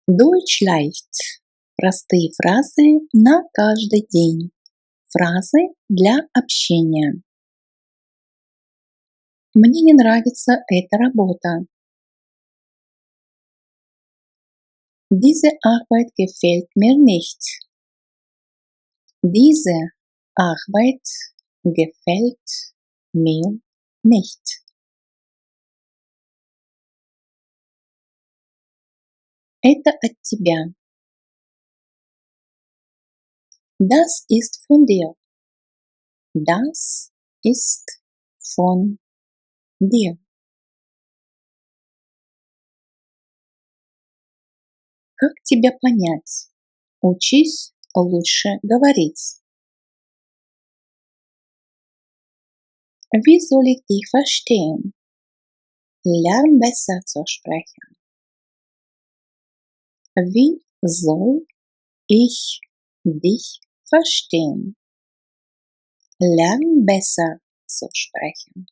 Deutsch leicht. Простые фразы на каждый день. Фразы для общения. Мне не нравится эта работа. Diese Arbeit gefällt mir nicht. Diese Arbeit gefällt mir nicht. Это от тебя. Das ist von dir. Das ist von dir. Как тебя понять? Учись лучше говорить. Wie soll ich dich verstehen? Lern besser zu sprechen. Wie soll ich dich verstehen? Lern besser zu sprechen.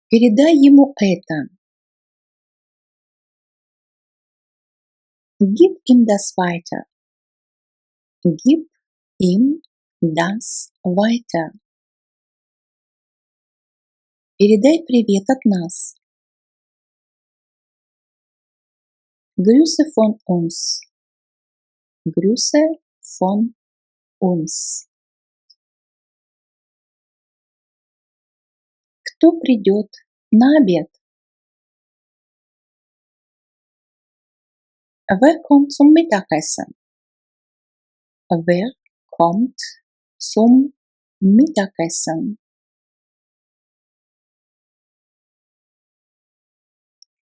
Передай ему это. Gib ihm das weiter. Gib ihm das weiter. Передай привет от нас. Grüße von uns. Grüße von uns. Кто придет на обед? Wer kommt zum Mittagessen? Wer kommt zum Mittagessen?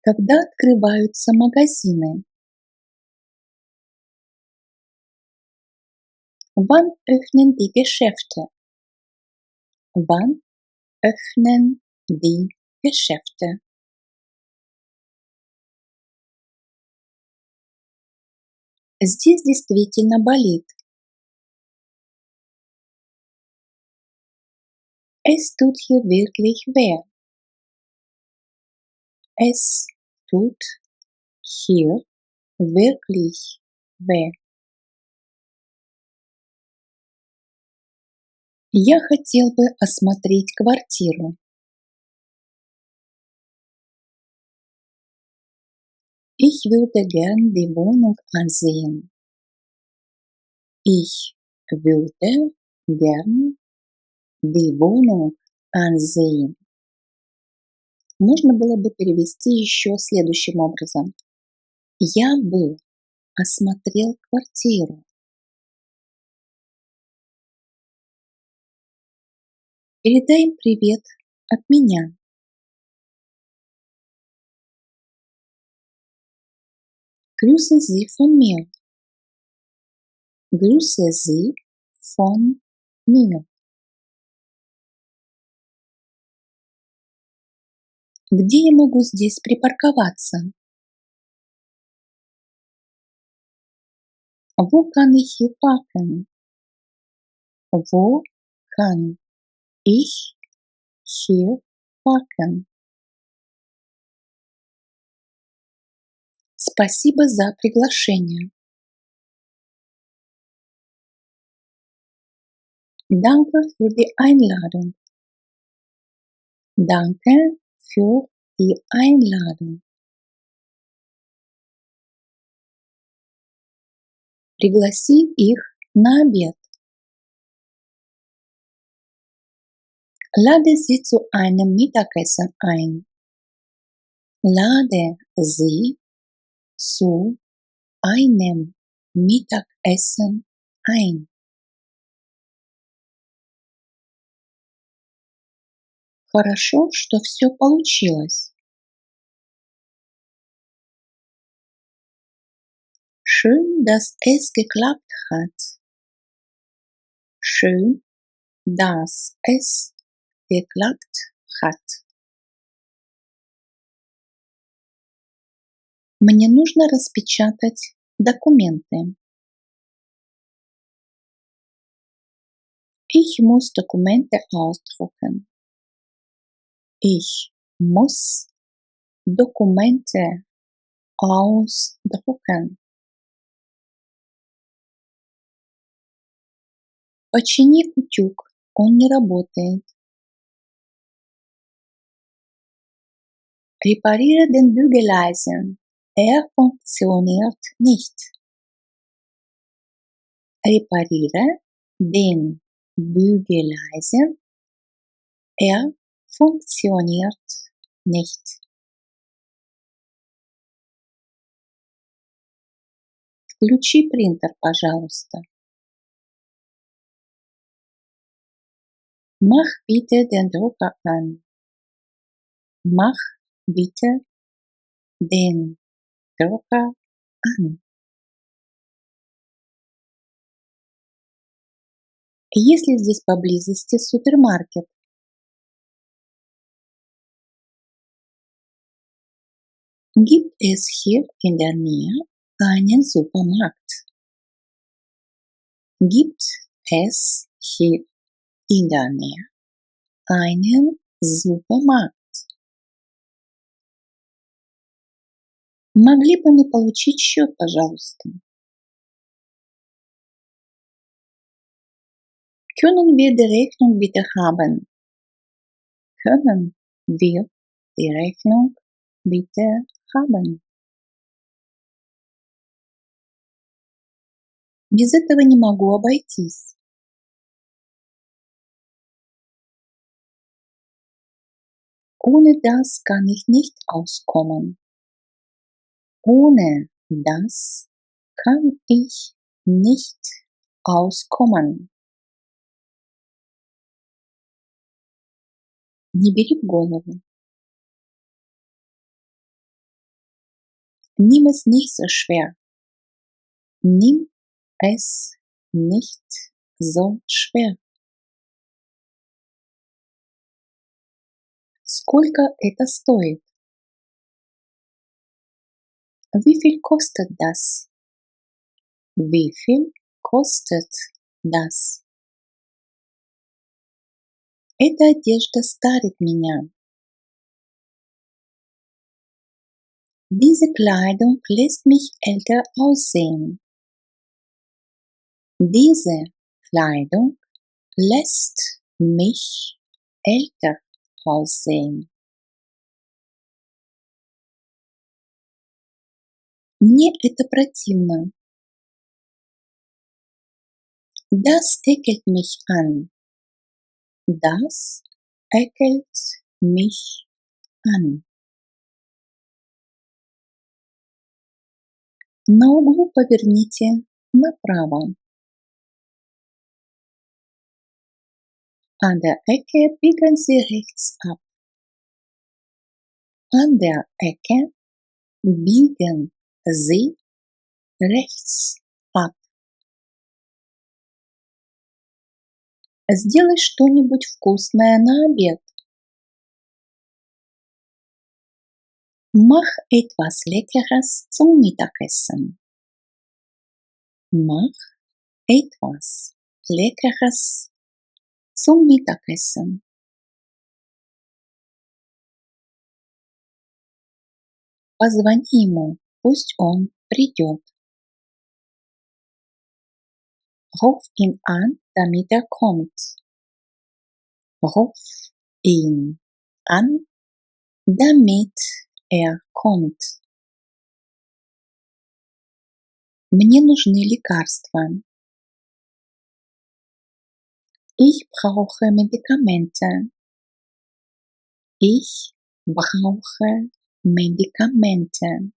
Когда открываются магазины? Wann öffnen die Geschäfte? Wann öffnen die Geschäfte? Здесь действительно болит. Es tut hier wirklich weh. Es tut hier wirklich weh. Я хотел бы осмотреть квартиру. Ich würde gern die Wohnung ansehen. Ich würde gern die Wohnung ansehen. Можно было бы перевести еще следующим образом. Я бы осмотрел квартиру. Передай им привет от меня. Grüße Sie von mir. Grüße Sie von mir. Где я могу здесь припарковаться? Wo kann ich hier parken? Wo kann ich hier parken? Спасибо за приглашение. Danke für die Einladung. Danke für die Einladung. Пригласи их на обед. Lade sie zu einem Mittagessen ein. Lade sie zu einem Mittagessen ein. Хорошо, что все получилось. Schön, dass es geklappt hat. Schön, dass es geklappt hat. Мне нужно распечатать документы. Ich muss Dokumente ausdrucken. Ich muss Dokumente ausdrucken. Почини утюг, он не работает. Repariere den Bügeleisen, er funktioniert nicht. Repariere den Bügeleisen, er funktioniert nicht. Включи принтер, пожалуйста. Mach bitte den Drucker an. Mach bitte den Drucker an. Есть ли здесь поблизости супермаркет? Gibt es hier in der Nähe einen Supermarkt? Gibt es hier in der Nähe einen Supermarkt? Могли бы мы получить счет, пожалуйста? Können wir die Rechnung bitte haben? Können wir die Rechnung bitte haben? Без этого не могу обойтись. Ohne das kann ich nicht auskommen. Ohne das kann ich nicht auskommen. Не бери в голову. Nimm es nicht so schwer. Nimm es nicht so schwer. Сколько это стоит? Wie viel kostet das? Wie viel kostet das? Эта одежда старит меня. Diese Kleidung lässt mich älter aussehen. Diese Kleidung lässt mich älter aussehen. Мне это противно. Das ekelt mich an. Das ekelt mich an. На углу поверните направо. An der Ecke biegen Sie rechts ab. An der Ecke biegen Sie rechts ab. Сделай что-нибудь вкусное на обед. Mach etwas Leckeres zum Mittagessen. Mach etwas Leckeres zum Mittagessen. Позвони ему, пусть он придет. Ruf ihn an, damit er kommt. Ruf ihn an, damit er kommt. Мне нужны лекарства. Ich brauche Medikamente. Ich brauche Medikamente.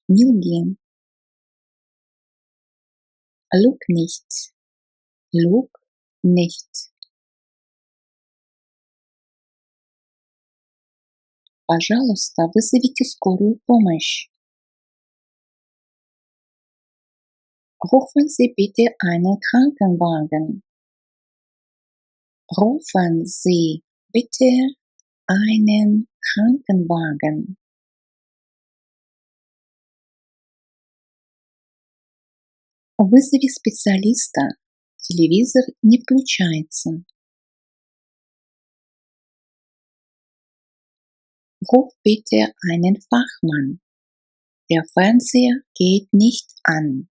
Не лги. Lüg nicht. Lüg nicht. Пожалуйста, вызовите скорую помощь. Rufen Sie bitte einen Krankenwagen. Rufen Sie bitte einen Krankenwagen. Вызови специалиста. Телевизор не включается. Ruf bitte einen Fachmann. Der Fernseher geht nicht an.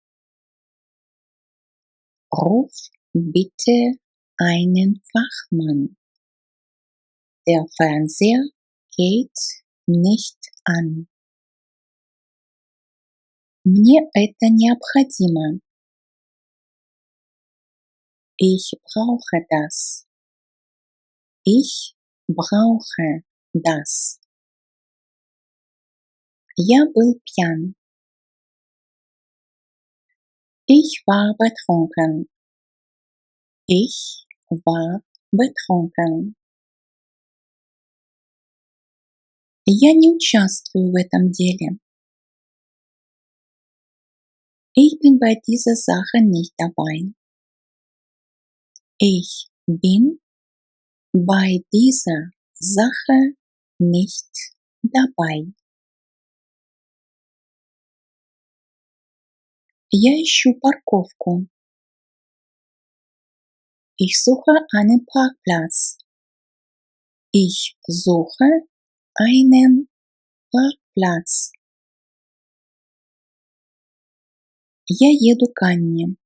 Ruf bitte einen Fachmann. Der Fernseher geht nicht an. Мне это необходимо. Ich brauche das. Ich brauche das. Я был пьян. Ich war betrunken. Ich war betrunken. Я не участвую в этом деле. Ich bin bei dieser Sache nicht dabei. Ich bin bei dieser Sache nicht dabei. Я ищу парковку. Ich suche einen Parkplatz. Ich suche einen Parkplatz. Я еду к Анне.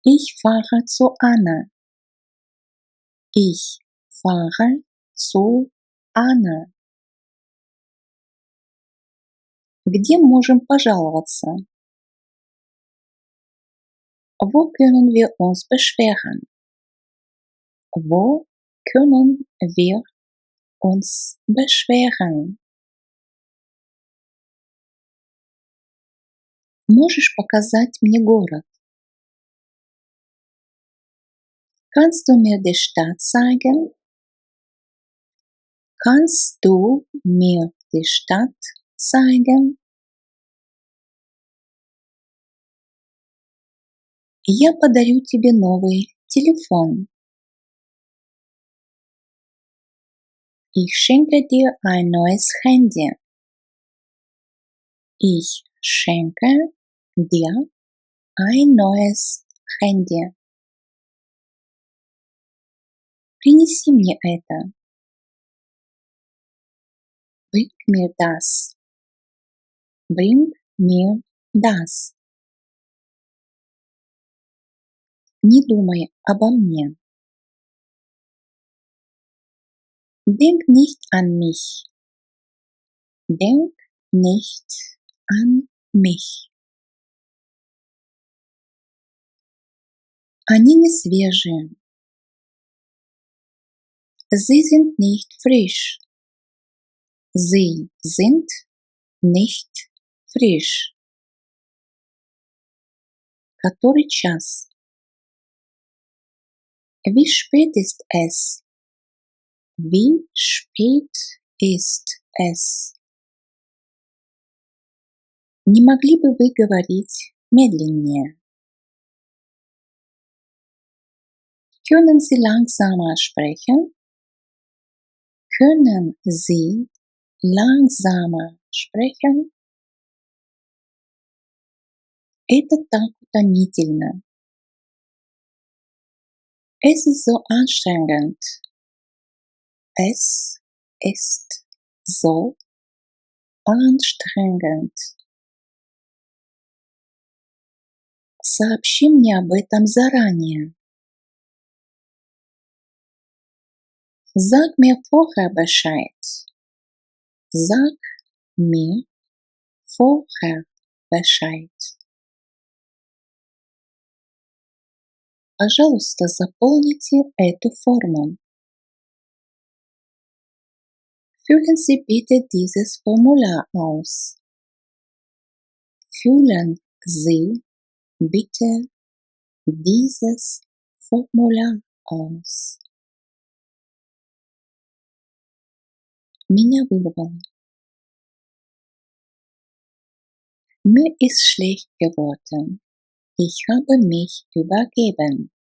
Ich fahre zu Anna. Ich fahre zu Anna. Где можем пожаловаться? Wo können wir uns beschweren? Wo können wir uns beschweren? Можешь показать мне город? Kannst du mir die Stadt zeigen? Kannst du mir die Stadt zeigen? Я подарю тебе новый телефон. Ich schenke dir ein neues Handy. Ich schenke dir ein neues Handy. Принеси мне это. Bring mir das. Bring mir das. Не думай обо мне. Denk nicht an mich. Denk nicht an mich. Они не свежие. Sie sind nicht frisch. Sie sind nicht frisch. Который час? Wie spät ist es? Wie spät ist es? Не могли бы вы говорить медленнее? Können Sie langsamer sprechen? Können Sie langsamer sprechen? Это так утомительно. Es ist so anstrengend. Es ist so anstrengend. Сообщи мне об этом заранее. Sag mir vorher Bescheid. Sag mir vorher Bescheid. Пожалуйста, заполните эту форму. Füllen Sie bitte dieses Formular aus. Füllen Sie bitte dieses Formular aus. Меня вырвало. Mir ist schlecht geworden. Ich habe mich übergeben.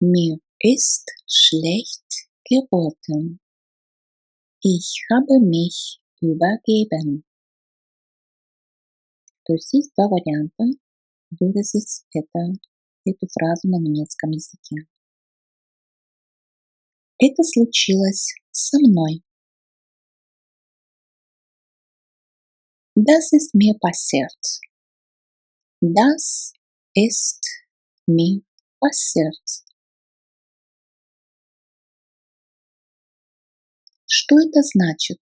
Mir ist schlecht geworden. Ich habe mich übergeben. То есть есть два варианта выразить эту фразу на немецком языке. Это случилось со мной. Das ist mir passiert. Das ist mir passiert. Что это значит?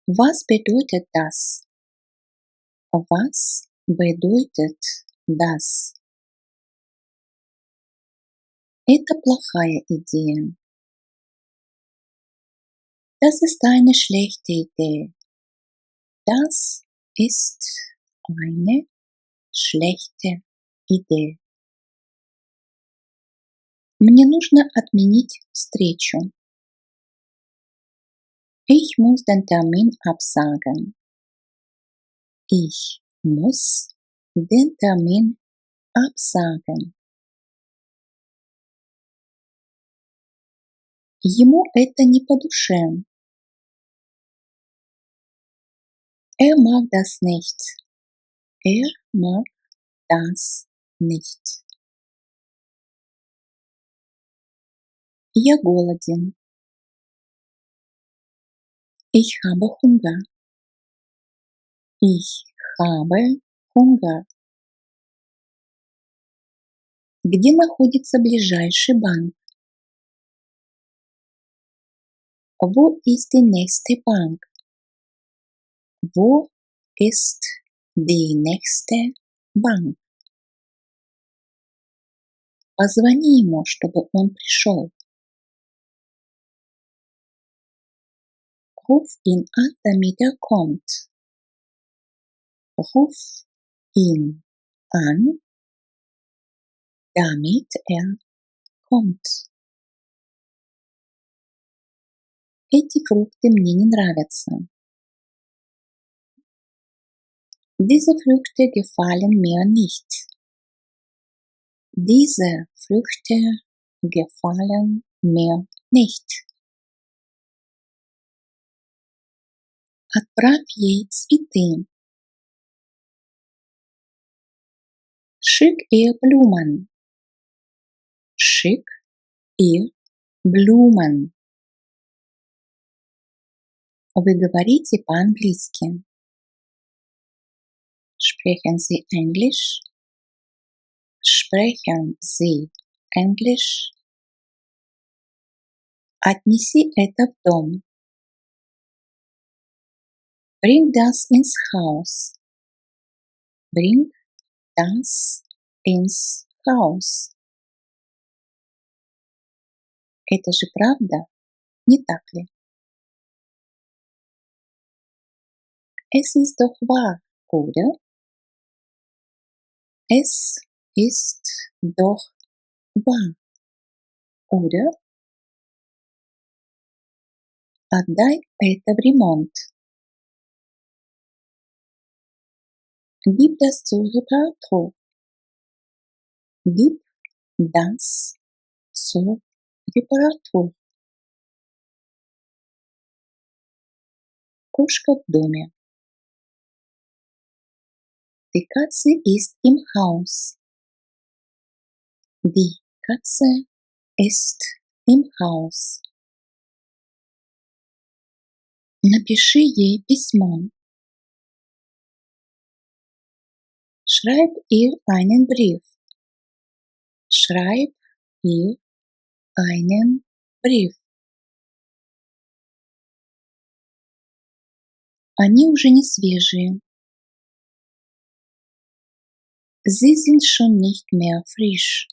Was bedeutet das? Was bedeutet das? Это плохая идея. Das ist eine schlechte Idee. Das ist eine schlechte Idee. Мне нужно отменить встречу. Ich muss den Termin absagen. Ich muss den Termin absagen. Ему это не по душе. Mag das nicht. Mag das nicht. Я голоден. Ich habe Hunger. Ich habe Hunger. Где находится ближайший банк? Wo ist die nächste Bank? Wo ist die nächste Bank? Позвони ему, чтобы он пришел. Ruf ihn an, damit kommt. Ruf ihn an, damit kommt. Эти фрукты мне не нравятся. Diese Früchte gefallen mir nicht. Diese Früchte gefallen mir nicht. Отправь ей цветы. Schick ihr Blumen. Schick ihr Blumen. Вы говорите по-английски. Sprechen Sie Englisch? Sprechen Sie Englisch? Отнеси это в дом. Bring das ins Haus. Bring das ins Haus. Это же правда, не так ли? Es ist doch wahr, oder? Es ist doch wahr, oder? Отдай это в ремонт. Gib das zur Reparatur. Gib das zur Reparatur. Кошка в доме. Die Katze ist im Haus. Die Katze ist im Haus. Напиши ей письмо. Schreib ihr einen Brief. Schreib ihr einen Brief. Они уже не свежие. Sie sind schon nicht mehr frisch.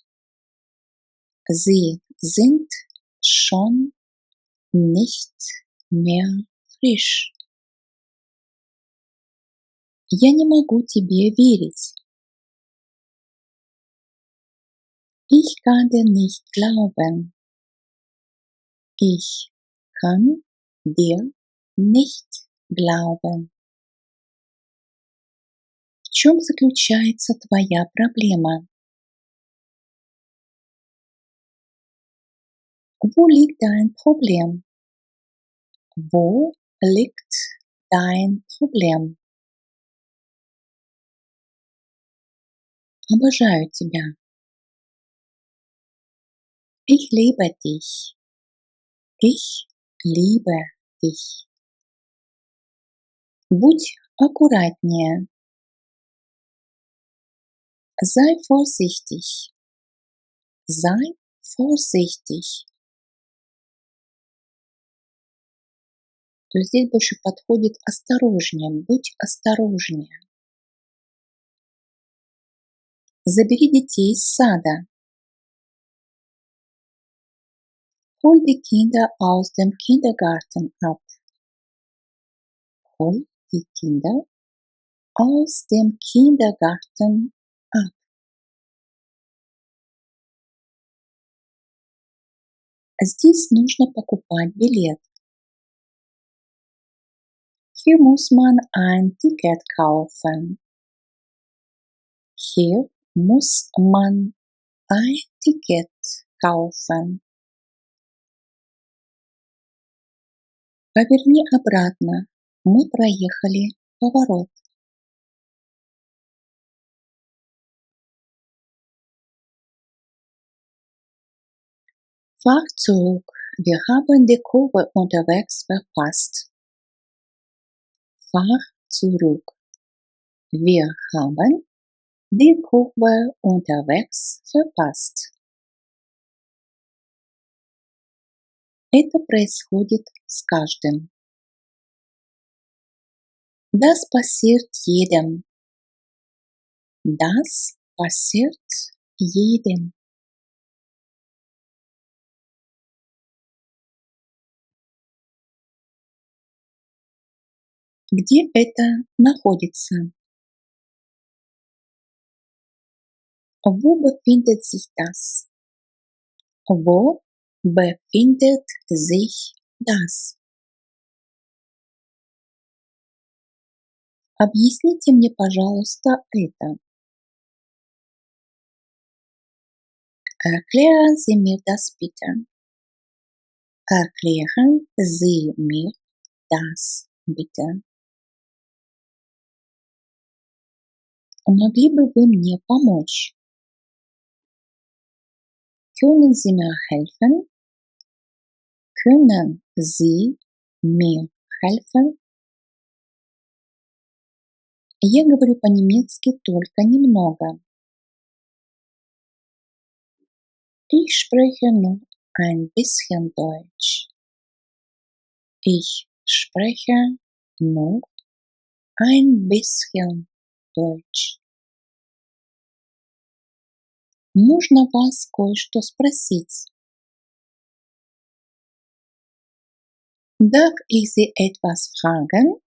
Sie sind schon nicht mehr frisch. Я не могу тебе верить. Ich kann dir nicht glauben. Ich kann dir nicht glauben. В чем заключается твоя проблема? Wo liegt dein Problem? Wo liegt dein Problem? Обожаю тебя. Ich liebe dich. Ich liebe dich. Будь аккуратнее. Sei vorsichtig. Sei vorsichtig. То есть здесь больше подходит осторожнее. Будь осторожнее. Забери детей из сада. Hol die Kinder aus dem Kindergarten ab. Hol die Kinder aus dem Kindergarten ab. Здесь нужно покупать билет. Hier muss man ein Ticket kaufen. Hier muss man ein Ticket kaufen. Поверни обратно. Мы проехали поворот. Fahr zurück. Wir haben die Kurve unterwegs verpasst. Fahr zurück. Wir haben die Kurve unterwegs verpasst. Это происходит с каждым. Das passiert jedem. Das passiert jedem. Где это находится? Wo befindet sich das? Wo befindet sich das? Объясните мне, пожалуйста, это. Erklären Sie mir das bitte. Erklären Sie mir das bitte. Могли бы вы мне помочь? Können Sie mir helfen? Können Sie mir helfen? Я говорю по-немецки только немного. Ich spreche nur ein bisschen Deutsch. Ich spreche nur ein bisschen Deutsch. Можно вас кое-что спросить? Darf ich Sie etwas fragen?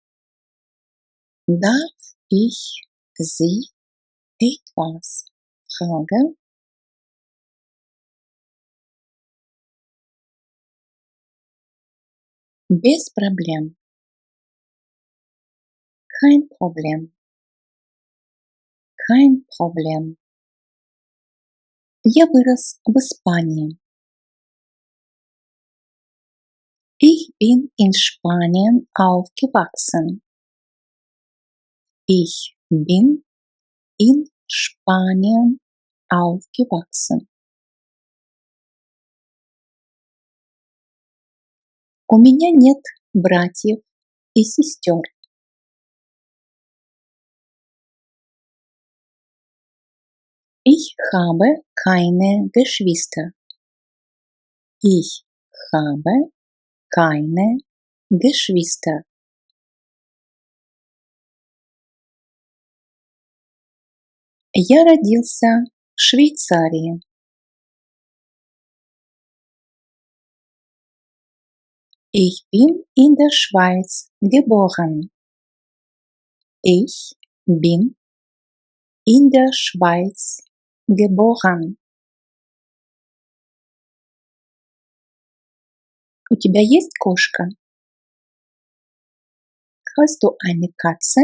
Darf ich Sie etwas fragen? Без проблем. Kein Problem. Kein Problem. Я вырос в Испании. Ich bin in Spanien aufgewachsen. Ich bin in Spanien aufgewachsen. У меня нет братьев и сестер. Ich habe keine Geschwister. Ich habe keine Geschwister. Я родился в Швейцарии. Ich bin in der Schweiz geboren. Ich bin in der Schweiz geboren. У тебя есть кошка? Hast du eine Katze?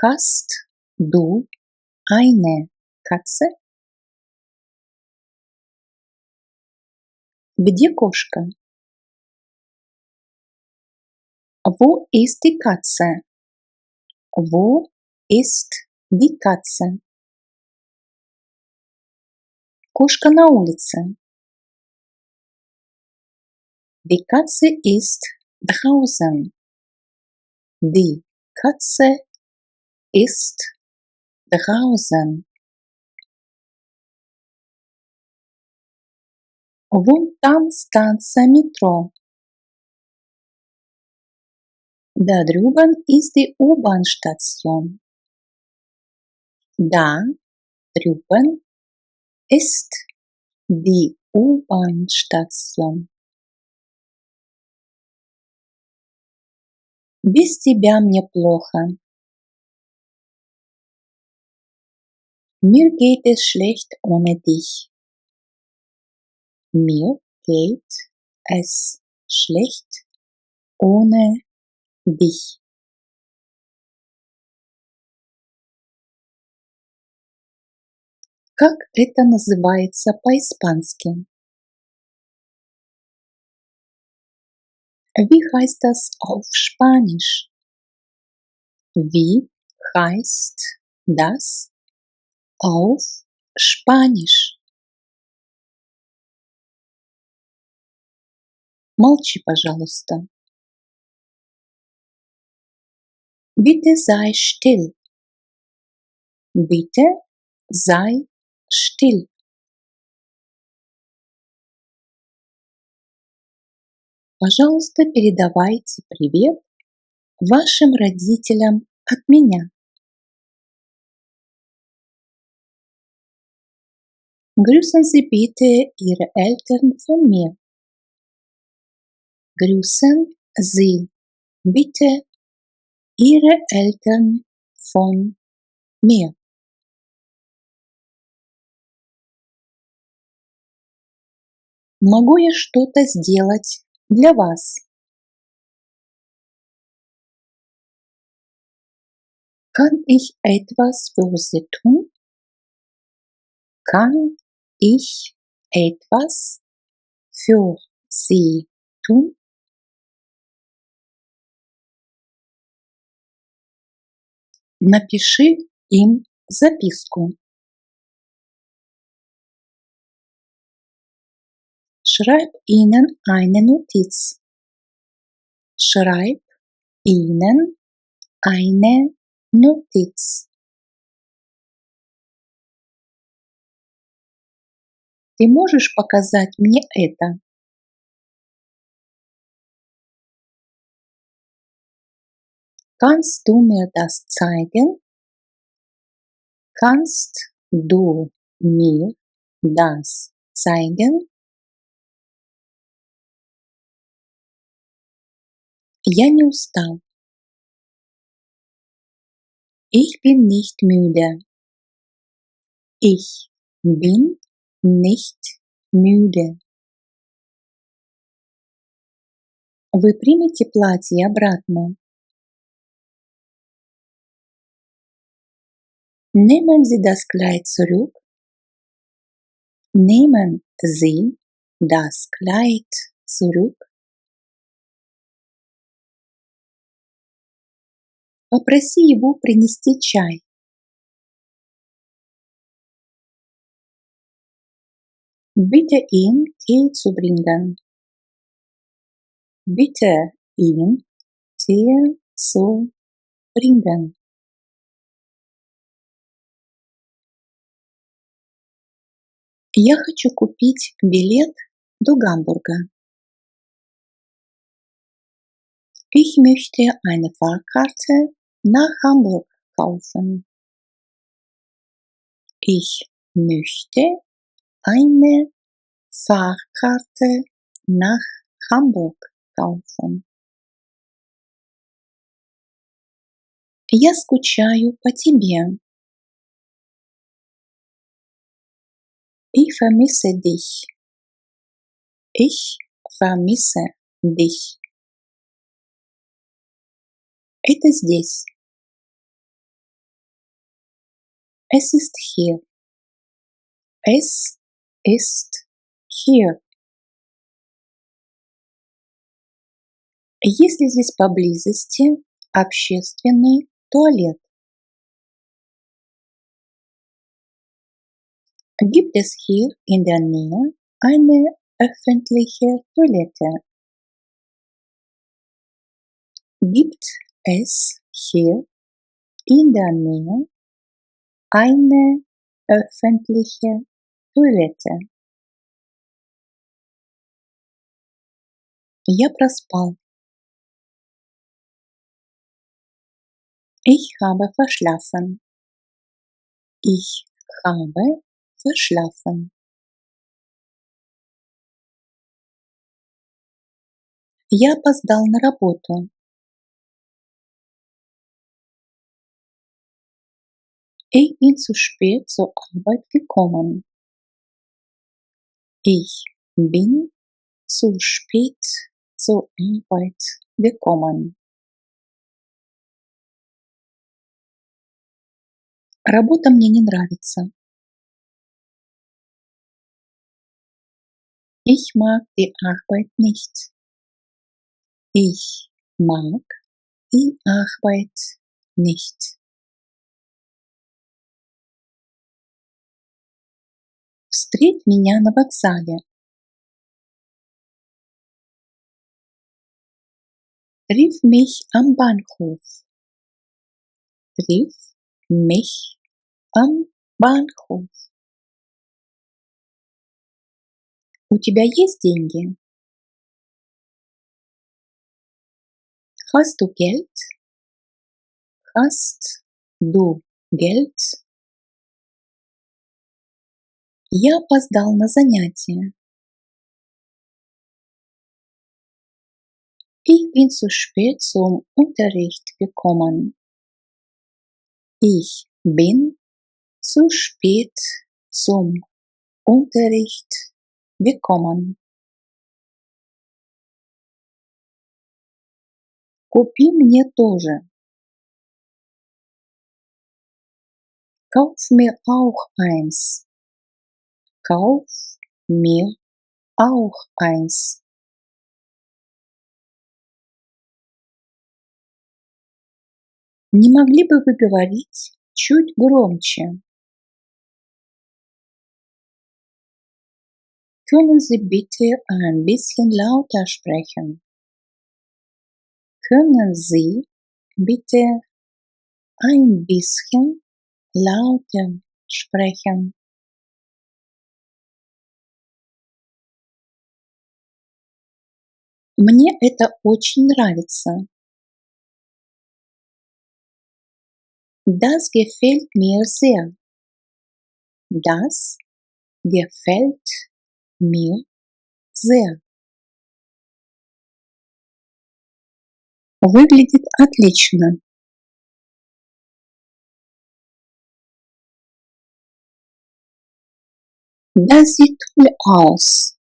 Hast du eine Katze? Где кошка? Wo ist die Katze? Wo ist die Katze? Кошка на улице. Die Katze ist draußen. Die Katze ist draußen. Вон там станция метро. Da drüben ist die U-Bahn-Station. Da drüben ist die U-Bahn-Station. Без тебя мне плохо. Mir geht es schlecht ohne dich. Mir geht es schlecht ohne dich. Как это называется по-испански? Wie heißt das auf Spanisch? Wie heißt das auf Spanisch? Молчи, пожалуйста. Bitte sei still. Bitte sei still. Пожалуйста, передавайте привет вашим родителям от меня. Grüßen Sie bitte Ihre Eltern von mir. Grüßen Sie bitte Ihre Eltern von mir. Могу я что-то сделать для вас? Kann ich etwas für Sie tun? Kann ich etwas für Sie tun? Напиши им записку. Schreib ihnen eine Notiz. Schreib ihnen eine Notiz. Ты можешь показать мне это? Kannst du mir das zeigen? Kannst du mir das zeigen? Я не устал. Ich bin nicht müde. Ich bin nicht müde. Вы примете платье обратно? Nehmen Sie das Kleid zurück? Nehmen Sie das Kleid zurück? Попроси его принести чай. Bitte ihn Tee zu bringen. Bitte ihn Tee zu bringen. Я хочу купить билет до Гамбурга. Ich möchte eine Fahrkarte nach Hamburg kaufen. Ich möchte eine Fahrkarte nach Hamburg kaufen. Я скучаю по тебе. Ich vermisse dich. Ich vermisse dich. Это здесь. Es ist hier. Es ist hier. Есть ли здесь поблизости общественный туалет? Gibt es hier in der Nähe eine öffentliche Toilette? Gibt es hier in der Nähe eine öffentliche Toilette? Я проспал. Ich habe verschlafen. Ich habe verschlafen. Я опоздал на работу. Ich bin zu spät zur Arbeit gekommen. Ich bin zu spät zur Arbeit gekommen. Работа мне не нравится. Ich mag die Arbeit nicht. Ich mag die Arbeit nicht. Встреть меня на вокзале. Triff mich am Bahnhof. Triff mich am Bahnhof. У тебя есть деньги? Hast du Geld? Hast du Geld? Я опоздал на занятие. Ich bin zu spät zum Unterricht gekommen. Ich bin zu spät zum Unterricht gekommen. Купи мне тоже. Kauf mir auch eins. Kauf mir auch eins. Не могли бы вы говорить чуть громче? Können Sie bitte ein bisschen lauter sprechen? Können Sie bitte ein bisschen lauter sprechen? Мне это очень нравится. Das gefällt mir sehr. Das gefällt mir sehr. Выглядит отлично. Das sieht toll aus.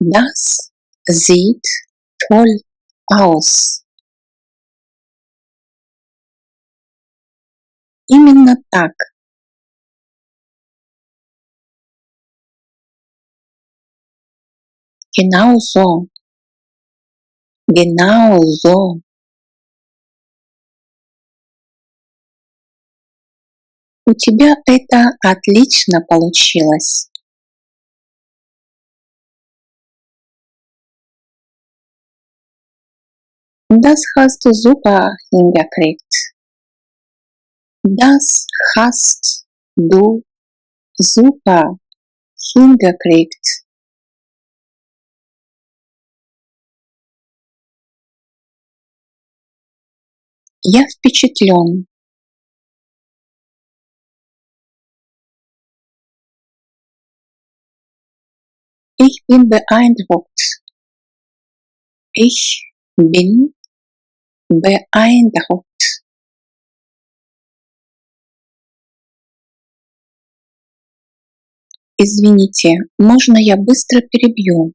Das sieht toll aus. Именно так. Genau so. Genau so. У тебя это отлично получилось. Das hast du super hingekriegt. Das hast du super hingekriegt. Я впечатлен. Ich bin beeindruckt. Ich bin beeindruckt. Извините, можно я быстро перебью?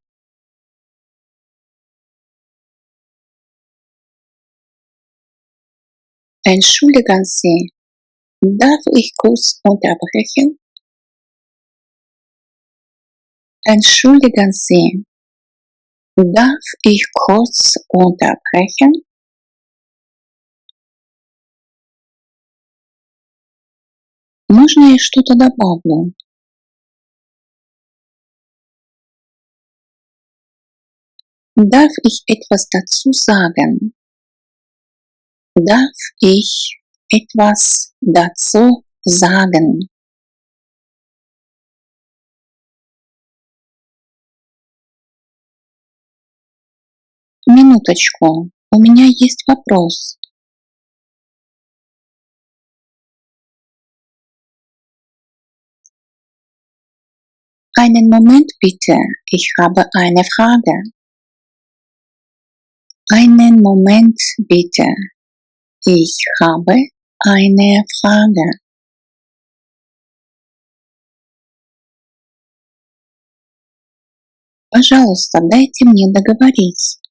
Entschuldigen Sie, darf ich kurz unterbrechen? Entschuldigen Sie, darf ich kurz unterbrechen? Можно я что-то добавлю? Darf ich etwas dazu sagen? Darf ich etwas dazu sagen? Минуточку, у меня есть вопрос. Einen Moment bitte, ich habe eine Frage. Einen Moment bitte, ich habe eine Frage. Пожалуйста, дайте мне договорить.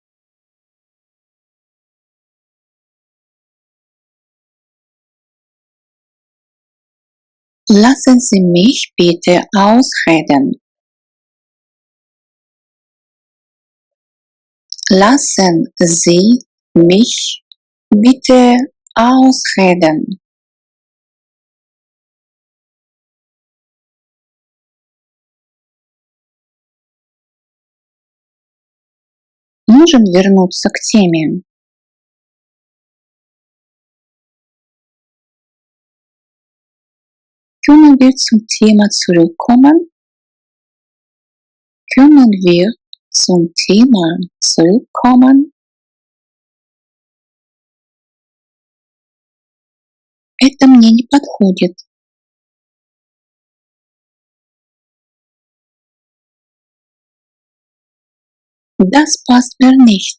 Lassen Sie mich bitte ausreden. Lassen Sie mich bitte ausreden. Можем вернуться к теме. Können wir zum Thema zurückkommen? Können wir zum Thema zurückkommen? Это мне не подходит. Das passt mir nicht.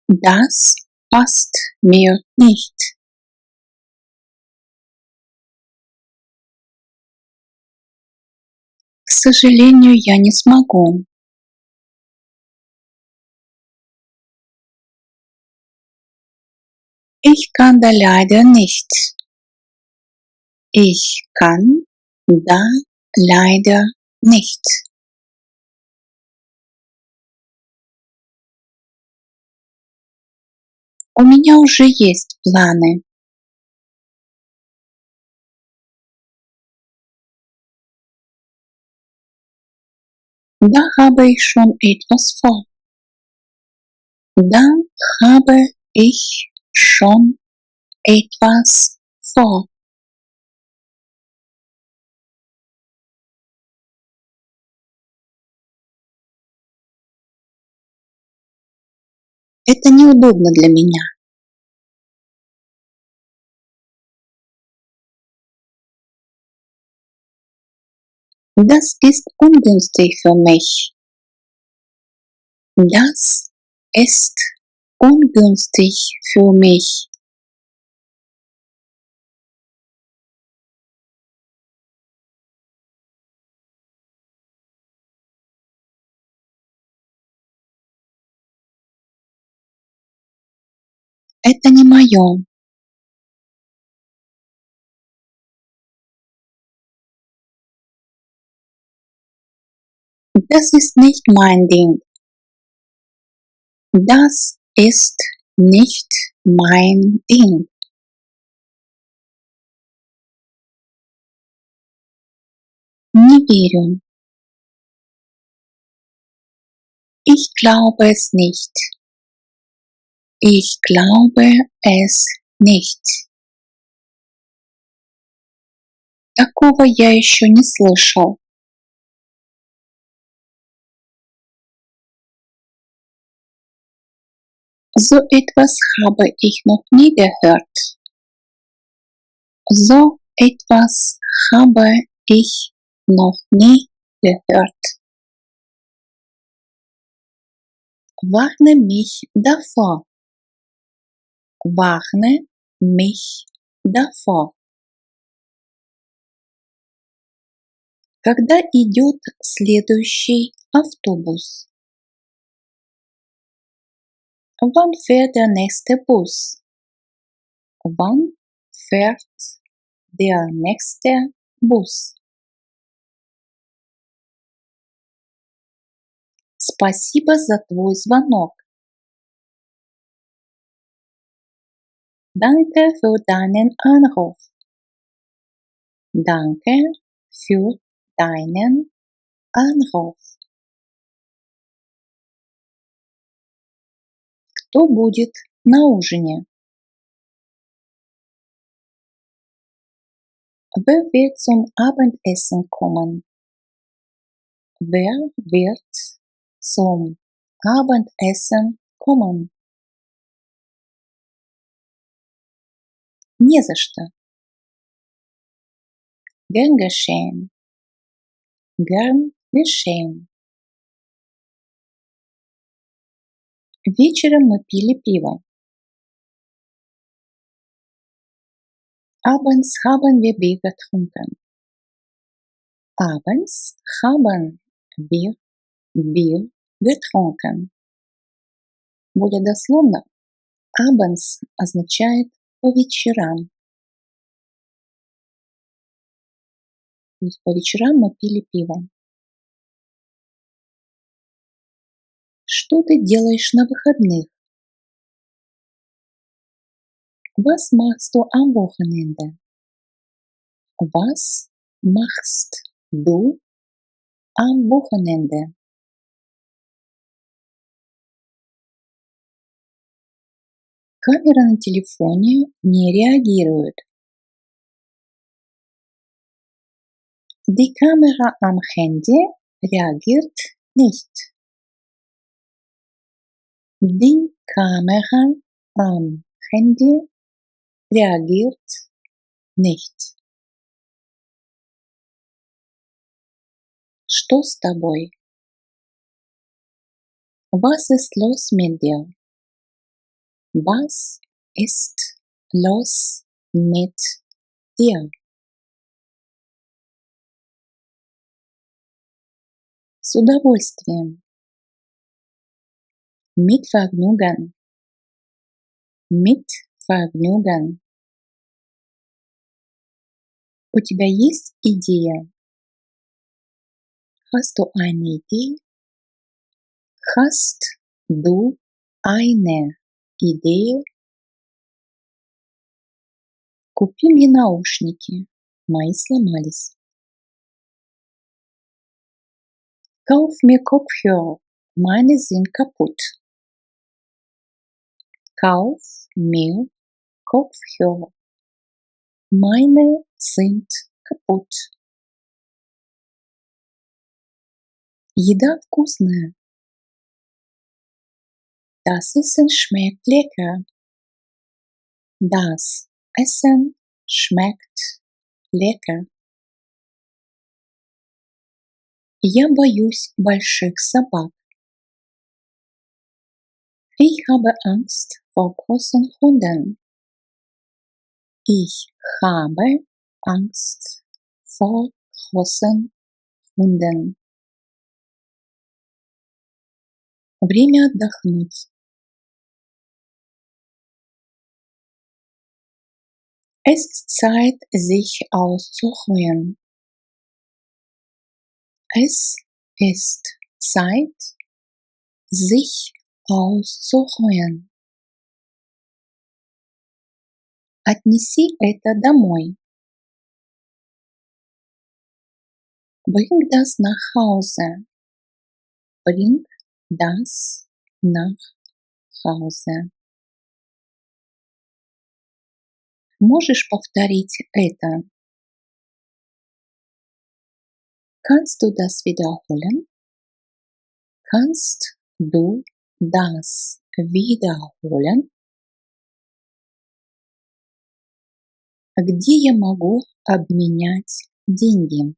Das passt mir nicht. К сожалению, я не смогу. Ich kann da leider nicht. Ich kann da leider nicht. У меня уже есть планы. Da habe ich schon etwas vor. Da habe ich schon etwas vor. Это неудобно для меня. Das ist ungünstig für mich. Das ist ungünstig für mich. Это не мое. Das ist nicht mein Ding. Das ist nicht mein Ding. Не верю. Ich glaube es nicht. Ich glaube es nicht. Такого я еще не слышал. So etwas habe ich noch nie gehört. So etwas habe ich noch nie gehört. Warne mich davor. Warne mich davor. Когда идет следующий автобус? Wann fährt der nächste Bus? Wann fährt der nächste Bus? Спасибо за твой звонок. Danke für deinen Anruf. Danke für deinen Anruf. Что будет на ужине? Wer wird zum Abendessen kommen? Wer wird zum Abendessen kommen? Не за что. Gern geschehen. Gern geschehen. Вечером мы пили пиво. Abends haben wir Bier getrunken. Abends haben wir Bier getrunken. Более дословно, abends означает по вечерам. То есть по вечерам мы пили пиво. Что ты делаешь на выходных? Was machst du am Wochenende? Was machst du am Wochenende? Камера на телефоне не реагирует. Die Kamera am Handy reagiert nicht. Die Kamera am Handy reagiert nicht. Что с тобой? Was ist los mit dir? Was ist los mit dir? С удовольствием. Mit Vergnügen. Mit Vergnügen. У тебя есть идея? Hast du eine Idee? Hast du eine Idee? Купи мне наушники. Мои сломались. Kauf mir Kopfhörer. Meine sind kaputt. Kauf mir Kopfhörer. Meine sind kaputt. Еда вкусная. Das Essen schmeckt lecker. Das Essen schmeckt lecker. Я боюсь больших собак. Ich habe Angst vor großen Hunden. Ich habe Angst vor großen Hunden. Время отдохнуть. Es ist Zeit, sich auszuruhen. Es ist Zeit, sich auszuruhen. Отнеси это домой. Bring das nach Hause. Bring das nach Hause. Можешь повторить это? Kannst du das wiederholen? Kannst du das wiederholen? Где я могу обменять деньги?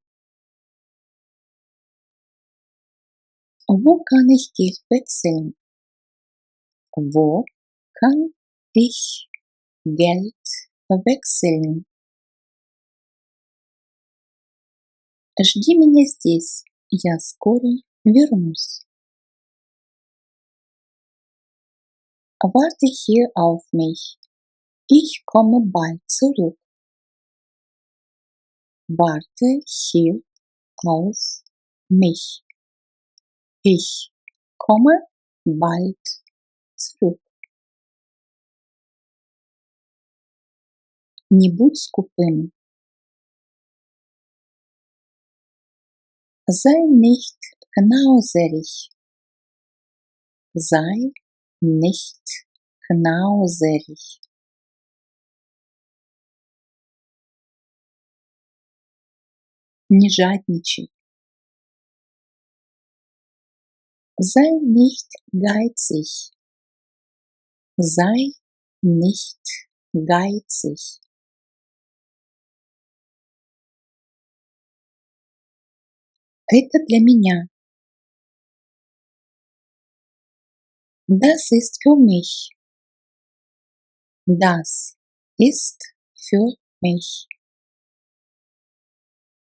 Wo kann ich Geld wechseln? Wo kann ich Geld wechseln? Жди меня здесь, я скоро вернусь. Warte hier auf mich, ich komme bald zurück. Warte hier auf mich, ich komme bald zurück. Не будь скупым. Sei nicht knauserig. Sei nicht knauserig. Не жадничай. Sei nicht geizig. Sei nicht geizig. Это для меня. Das ist für mich. Das ist für mich.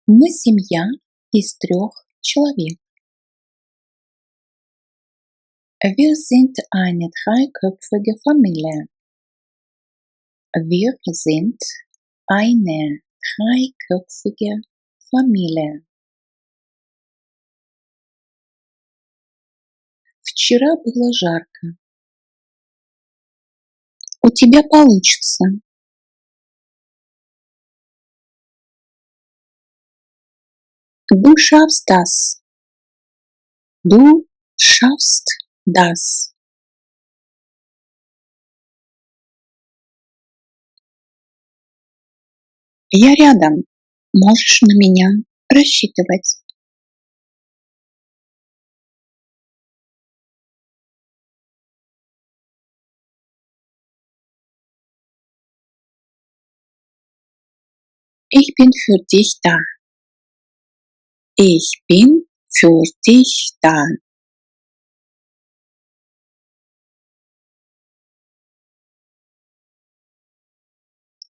Мы семья из 3 человек. Wir sind eine dreiköpfige Familie. Wir sind eine dreiköpfige Familie. Вчера было жарко. У тебя получится. Du schaffst das. Du schaffst das. Я рядом. Можешь на меня рассчитывать. Ich bin für dich da. Ich bin für dich da.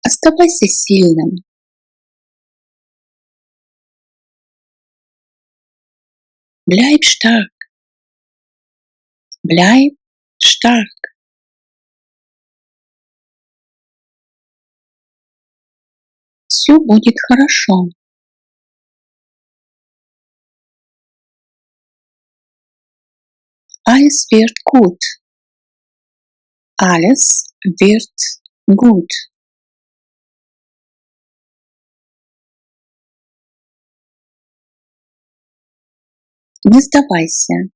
Оставайся сильным. Bleib stark. Bleib stark. Все будет хорошо. Alles wird gut. Alles wird gut. Не сдавайся.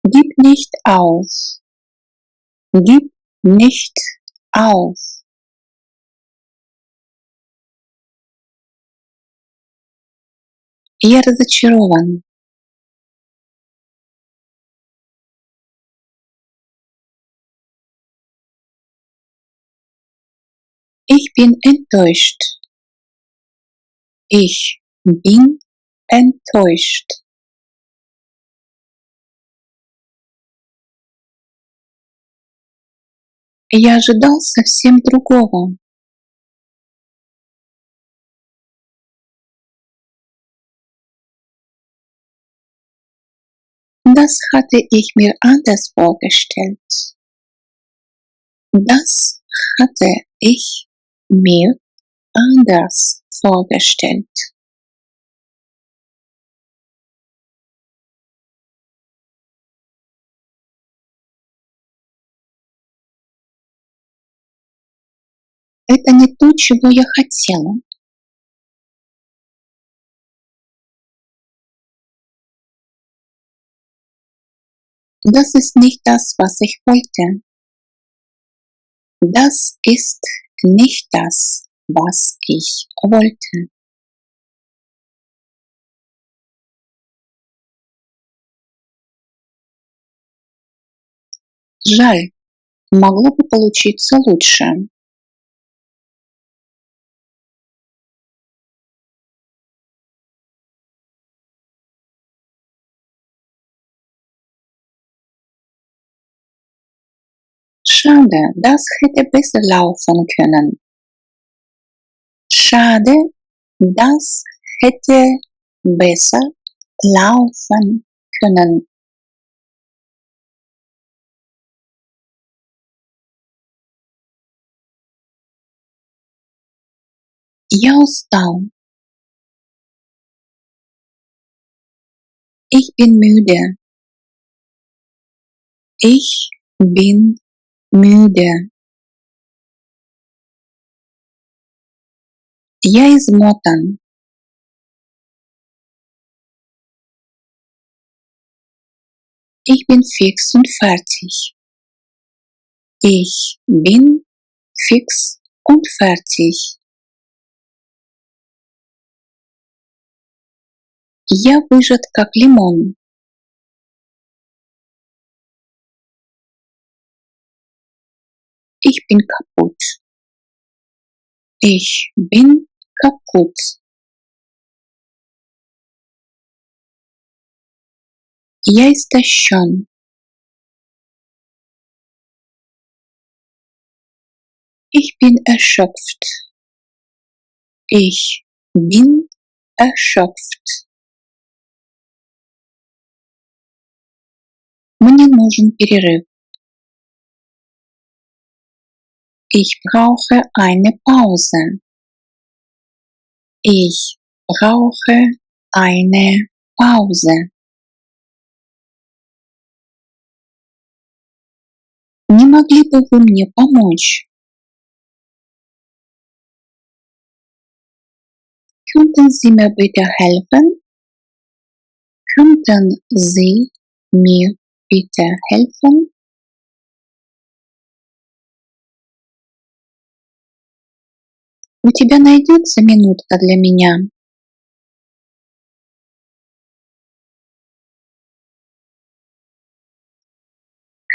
Gib nicht auf. Gib nicht auf. Я разочарован. Ich bin enttäuscht. Ich bin enttäuscht. Я ожидал совсем другого. Das hatte ich mir anders vorgestellt. Das hatte ich mir anders vorgestellt. Это не то, чего я хотела. Das ist nicht das, was ich wollte. Das ist nicht das, was ich wollte. Жаль, могло бы получиться лучше. Schade, das hätte besser laufen können. Schade, das hätte besser laufen können. Я устал. Ich bin müde. Ich bin müde. Я измотан. Ich bin fix und fertig. Ich bin fix und fertig. Я выжат как лимон. Ich bin kaputt. Ich bin kaputt. Я истощен. Ich bin erschöpft. Ich bin erschöpft. Мне нужен перерыв. Ich brauche eine Pause. Ich brauche eine Pause. Не могли бы вы мне помочь? Könnten Sie mir bitte helfen? Könnten Sie mir bitte helfen? У тебя найдется минутка для меня?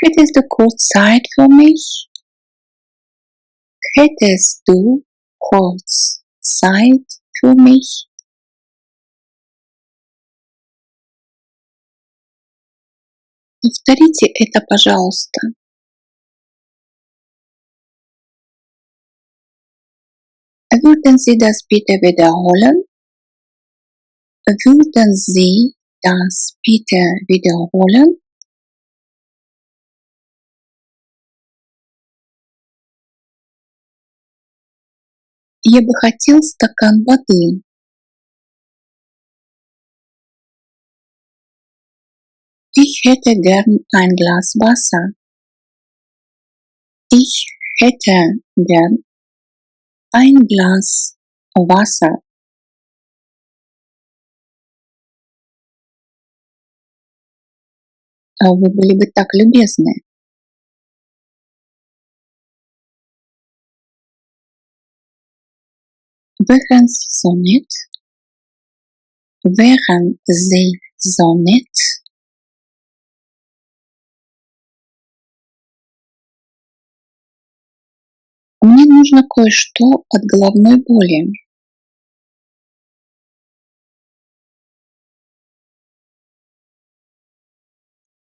Hättest du kurz Zeit für mich? Hättest du kurz Zeit für mich? Повторите это, пожалуйста. Würden Sie das bitte wiederholen? Würden Sie das bitte wiederholen? Я бы хотел стакан воды. Ich hätte gern ein Glas Wasser. Ich hätte gern ein Glas Wasser. Вы были бы так любезны. Wären Sie so nett? Wären Sie so nett? Мне нужно кое-что от головной боли.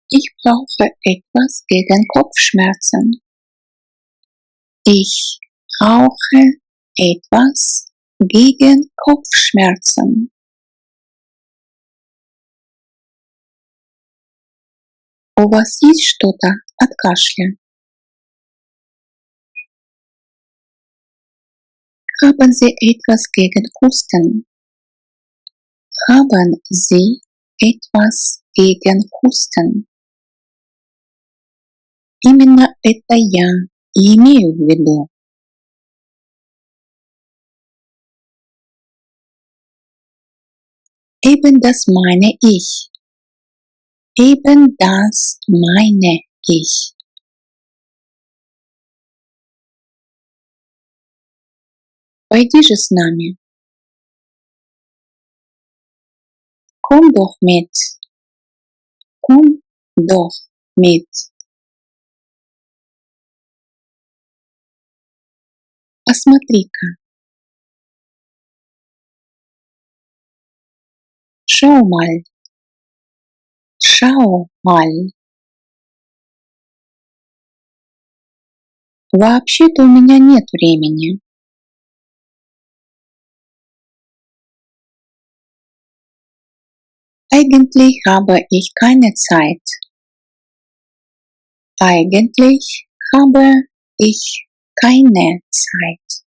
Ich brauche etwas gegen Kopfschmerzen. Ich brauche etwas gegen Kopfschmerzen. У вас есть что-то от кашля? Haben Sie etwas gegen Husten? Haben Sie etwas gegen Husten? Именно это я и имею в виду. Eben das meine ich. Eben das meine ich. Пойди же с нами. Komm doch mit. Komm doch mit. Посмотри-ка. Schau mal. Schau mal. Вообще-то у меня нет времени. Eigentlich habe ich keine Zeit. Eigentlich habe ich keine Zeit.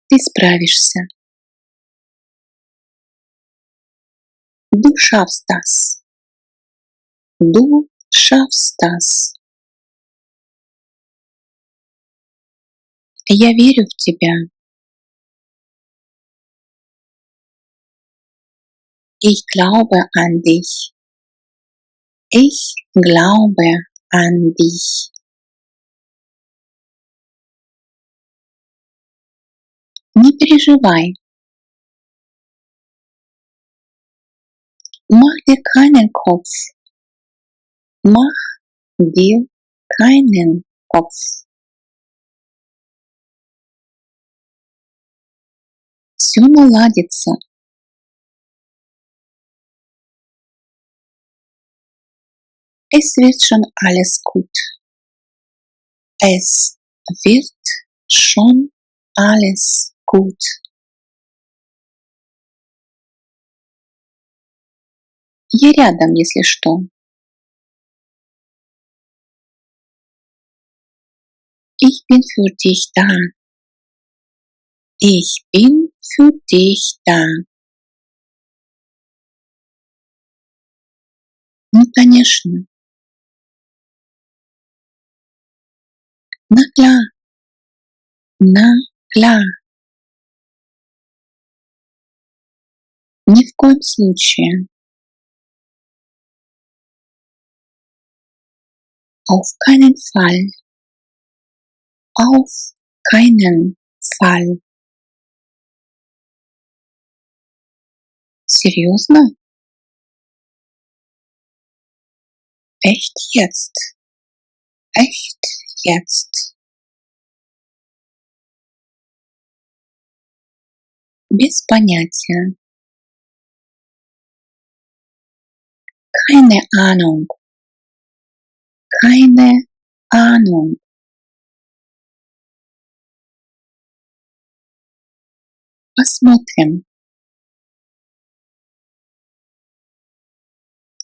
Ты справишься. Du schaffst das. Du schaffst das. Я верю в тебя. Ich glaube an dich. Ich glaube an dich. Не переживай. Mach dir keinen Kopf. Mach dir keinen Kopf. Все наладится. Es wird schon alles gut. Es wird schon alles gut. Я рядом, если что. Ich bin für dich da. Ich bin für dich da. Ну, конечно. На klar. На klar. Ни в коем случае. Auf keinen Fall. Auf keinen Fall. Серьезно? Echt jetzt? Echt jetzt? Без понятия. Keine Ahnung. Keine Ahnung. Посмотрим.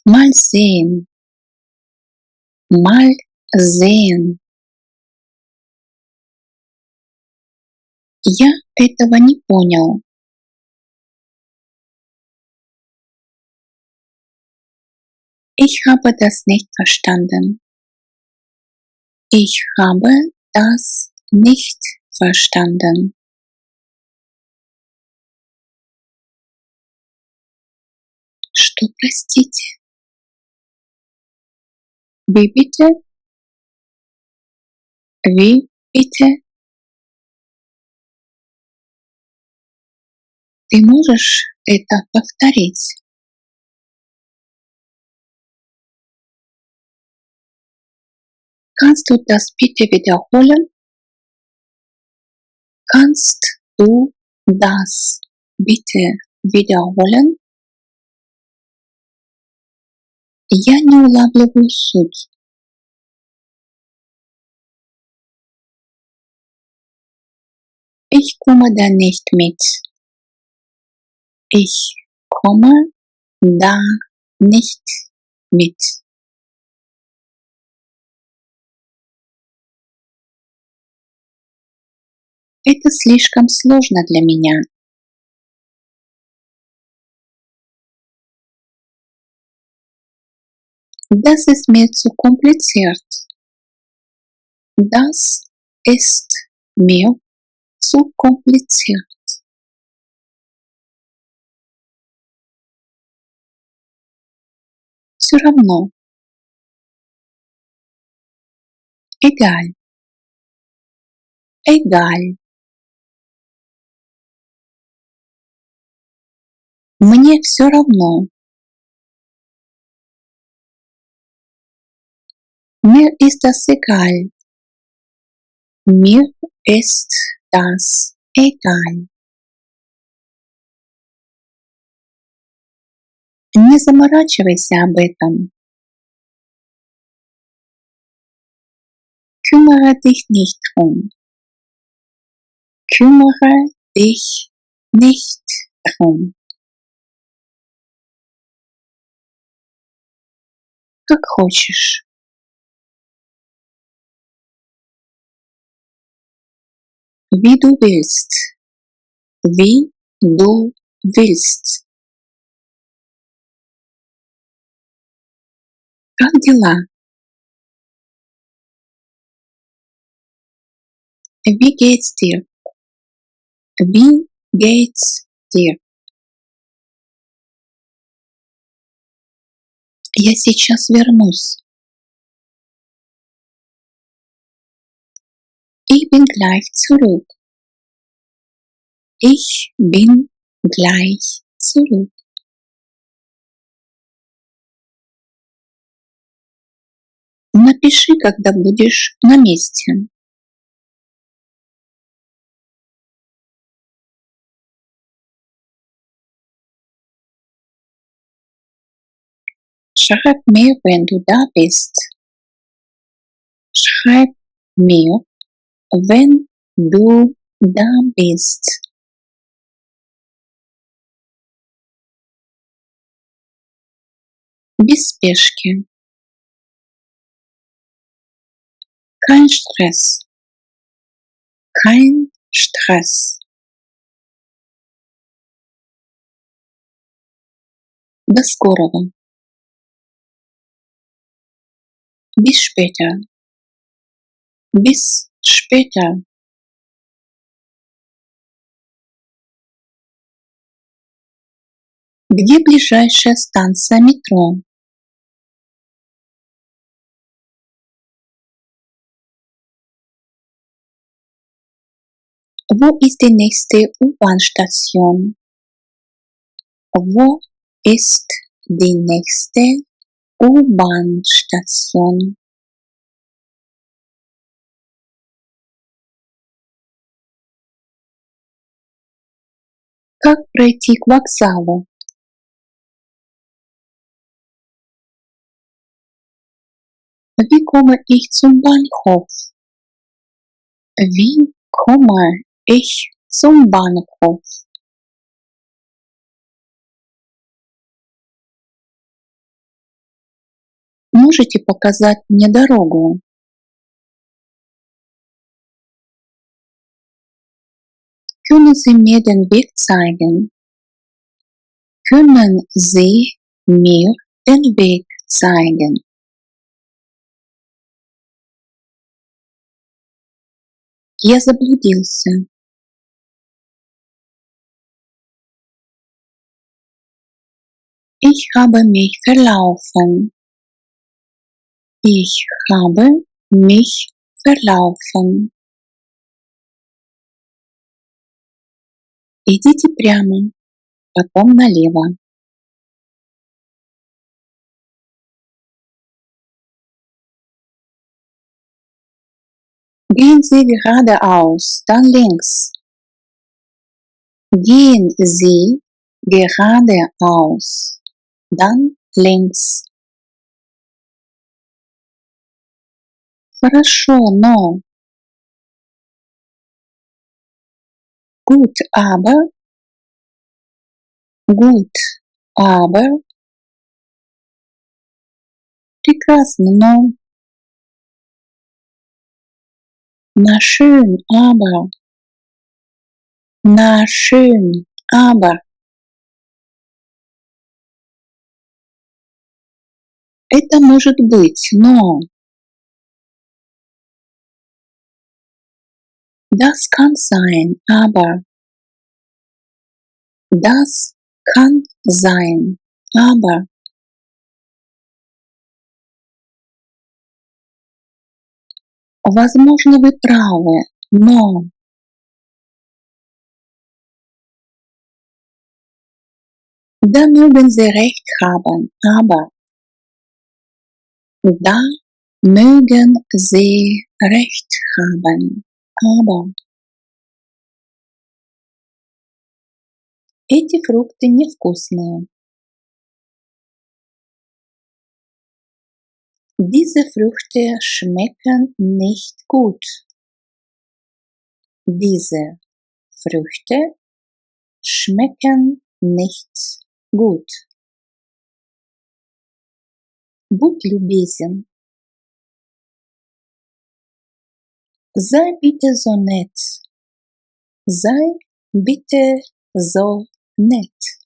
Mal sehen. Mal sehen. Я этого не понял. Ich habe das nicht verstanden. Ich habe das nicht verstanden. Что, простите? Wie bitte? Wie bitte? Ты можешь это повторить? Kannst du das bitte wiederholen? Kannst du das bitte wiederholen? Я не улавливаю суть. Ich komme da nicht mit. Ich komme da nicht mit. Это слишком сложно для меня. Das ist mir zu kompliziert. Das ist mir zu kompliziert. Все равно. Egal. Egal. Мне все равно. Mir ist das egal. Mir ist das egal. Не заморачивайся об этом. Kümmere dich nicht drum. Kümmere dich nicht drum. Как хочешь. Wie du willst. Wie du willst. Как дела? Wie geht's dir? Wie geht's dir? Я сейчас вернусь. Ich bin gleich zurück. Ich bin gleich zurück. Напиши, когда будешь на месте. Schreib mir, wenn du da bist. Schreib mir, wenn du da bist. Без спешки. Kein Stress. Kein Stress. До скорого. Bis später. Bis später. Где ближайшая станция метро? Wo ist die nächste U-Bahn-Station? Wo ist die nächste U-Bahn-Station? Как пройти к вокзалу? Wie komme ich zum Bahnhof? Wie komme ich zum Bahnhof? Можете показать мне дорогу? Können Sie mir den Weg zeigen? Können Sie mir den Weg zeigen? Я заблудился. Ich habe mich verlaufen. Ich habe mich verlaufen. Идите прямо, потом налево. Gehen Sie geradeaus, dann links. Gehen Sie geradeaus, dann links. Хорошо, но. Gut, aber. Gut, aber. Прекрасно, но. Na schön, aber. Na schön, aber. Это может быть, но. Das kann sein, aber. Das kann sein, aber. Возможно, вы правы, но. Da mögen Sie recht haben, aber. Da mögen Sie recht haben, aber. Эти фрукты невкусные. Diese Früchte schmecken nicht gut. Diese Früchte schmecken nicht gut. Будь любезен. Sei bitte so nett. Sei bitte so nett.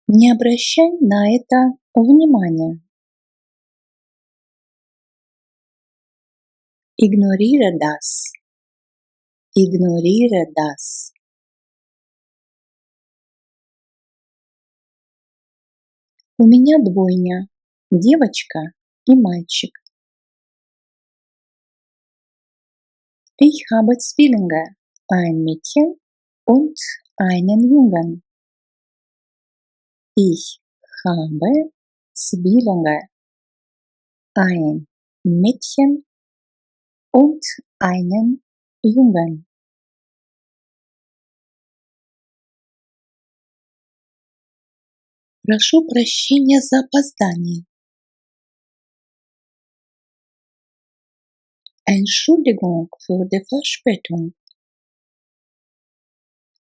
Не обращай на это внимания. Ignoriere das. Ignoriere das. У меня двойня, девочка и мальчик. Ich habe Zwillinge, ein Mädchen und einen Jungen. Ich habe Zwillinge, ein Mädchen und einen Jungen. Прошу прощения за опоздание. Entschuldigung für die Verspätung.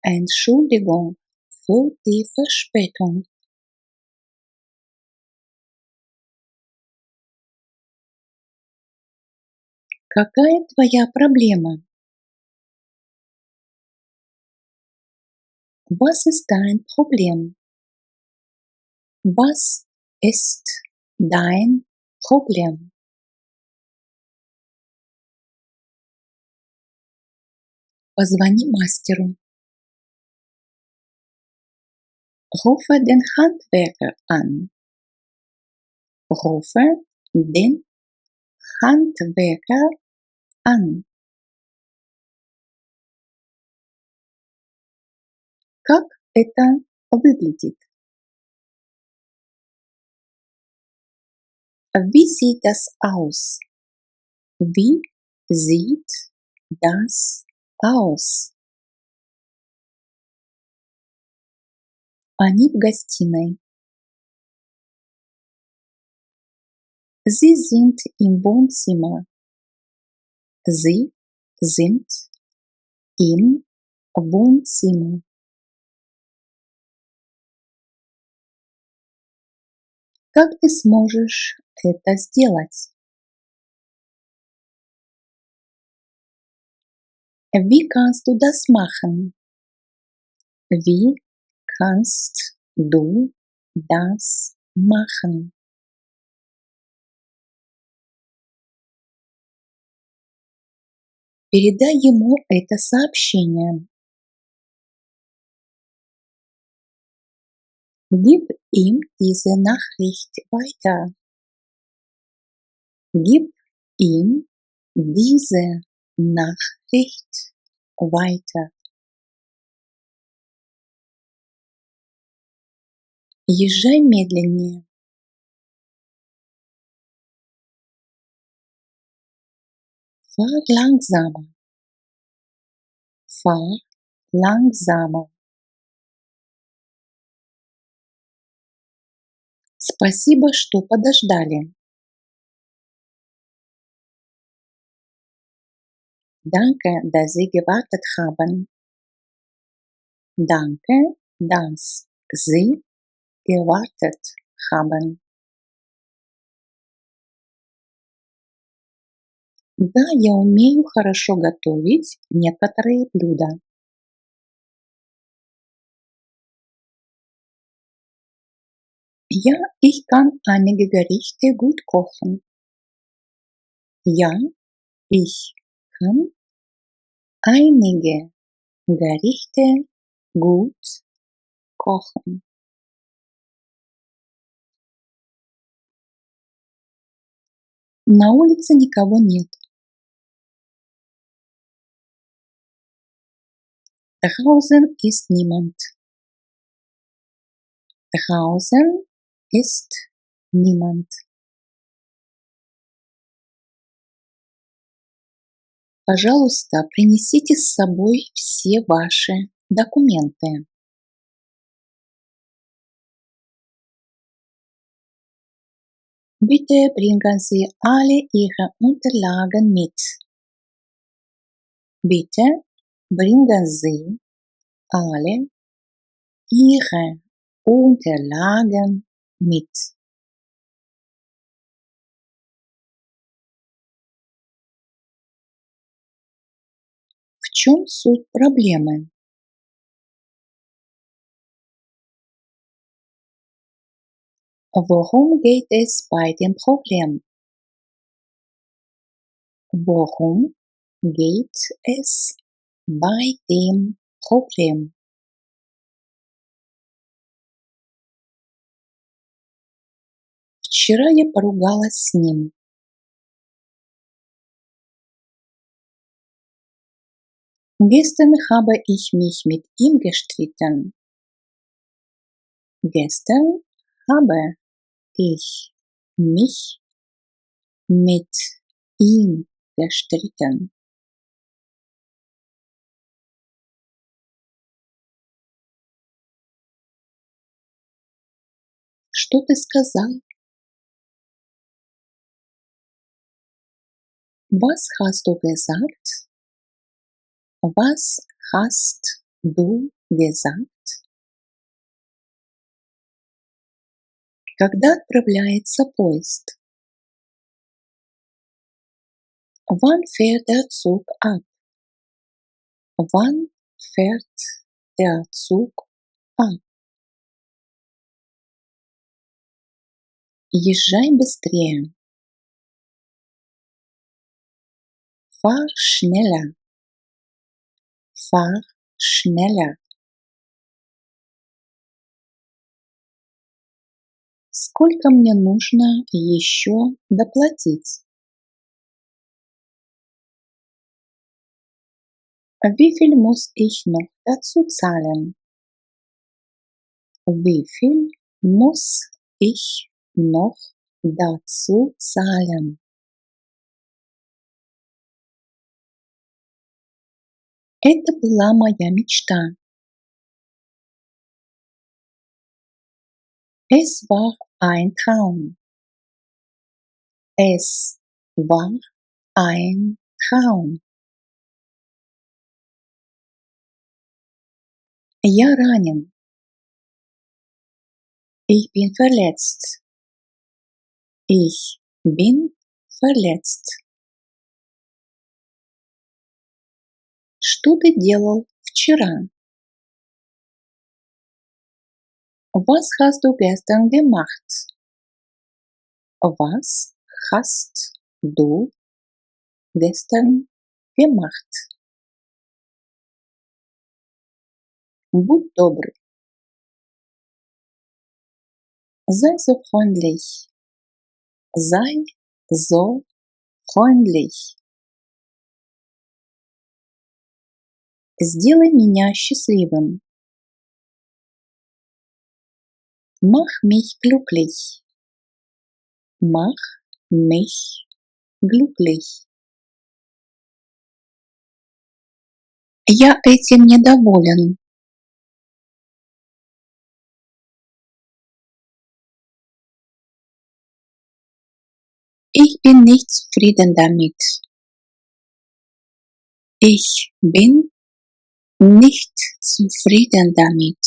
Entschuldigung für die Verspätung. Какая твоя проблема? Was ist dein Problem? Was ist dein Problem? Позвони мастеру. Rufe den Handwerker an. Rufe den Handwerker an. Как это выглядит? Wie sieht das aus? Wie sieht das aus? Они в гостиной. Sie sind im Wohnzimmer. Sie sind im Wohnzimmer. Как ты сможешь это сделать? Wie kannst du das machen? Wie kannst du das machen? Передай ему это сообщение. Gib ihm diese Nachricht weiter. Gib ihm diese Nachricht weiter. Езжай медленнее. Fahr langsamer. Fahr langsamer. Спасибо, что подождали. Danke, dass Sie gewartet haben. Danke, dass Sie gewartet haben. Да, я умею хорошо готовить некоторые блюда. Ja, ich kann einige Gerichte gut kochen. Ja, ich kann einige Gerichte gut kochen. На улице никого нет. Draußen ist niemand. Draußen ist niemand. Пожалуйста, принесите с собой все ваши документы. Bitte bringen Sie alle Ihre Unterlagen mit. Bitte bringen Sie alle Ihre Unterlagen mit. В чем суть проблемы? Worum geht es bei dem Problem? Worum geht es bei dem Problem? Вчера я поругалась с ним. Gestern habe ich mich mit ihm gestritten. Gestern habe ich mich mit ihm gestritten. Что ты сказал? Was hast du gesagt? Was hast du gesagt? Когда отправляется поезд? Wann fährt der Zug ab? Wann fährt der Zug ab? Езжай быстрее. Fahr schneller. Fahr schneller. Сколько мне нужно еще доплатить? Wie viel muss ich noch dazu zahlen? Wie viel muss ich noch dazu zahlen? Это была моя мечта. Es war ein Traum. Es war ein Traum. Я ранен. Ich bin verletzt. Ich bin verletzt. Что ты делал вчера? Was hast du gestern gemacht? Was hast du gestern gemacht? Будь добр. Sei so freundlich. Sei so freundlich. Сделай меня счастливым. Mach mich glücklich. Mach mich glücklich. Я этим недоволен. Ich bin nicht zufrieden damit. Ich bin nicht zufrieden damit.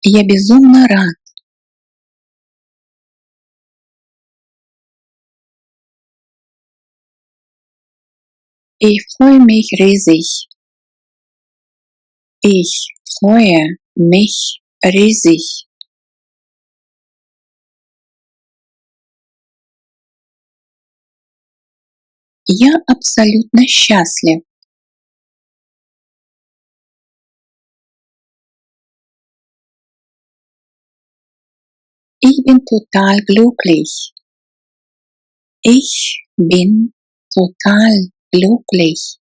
Я безумно рад. Ich freue mich riesig. Ich freue mich riesig. Я абсолютно счастлив. Ich bin total glücklich. Ich bin total glücklich.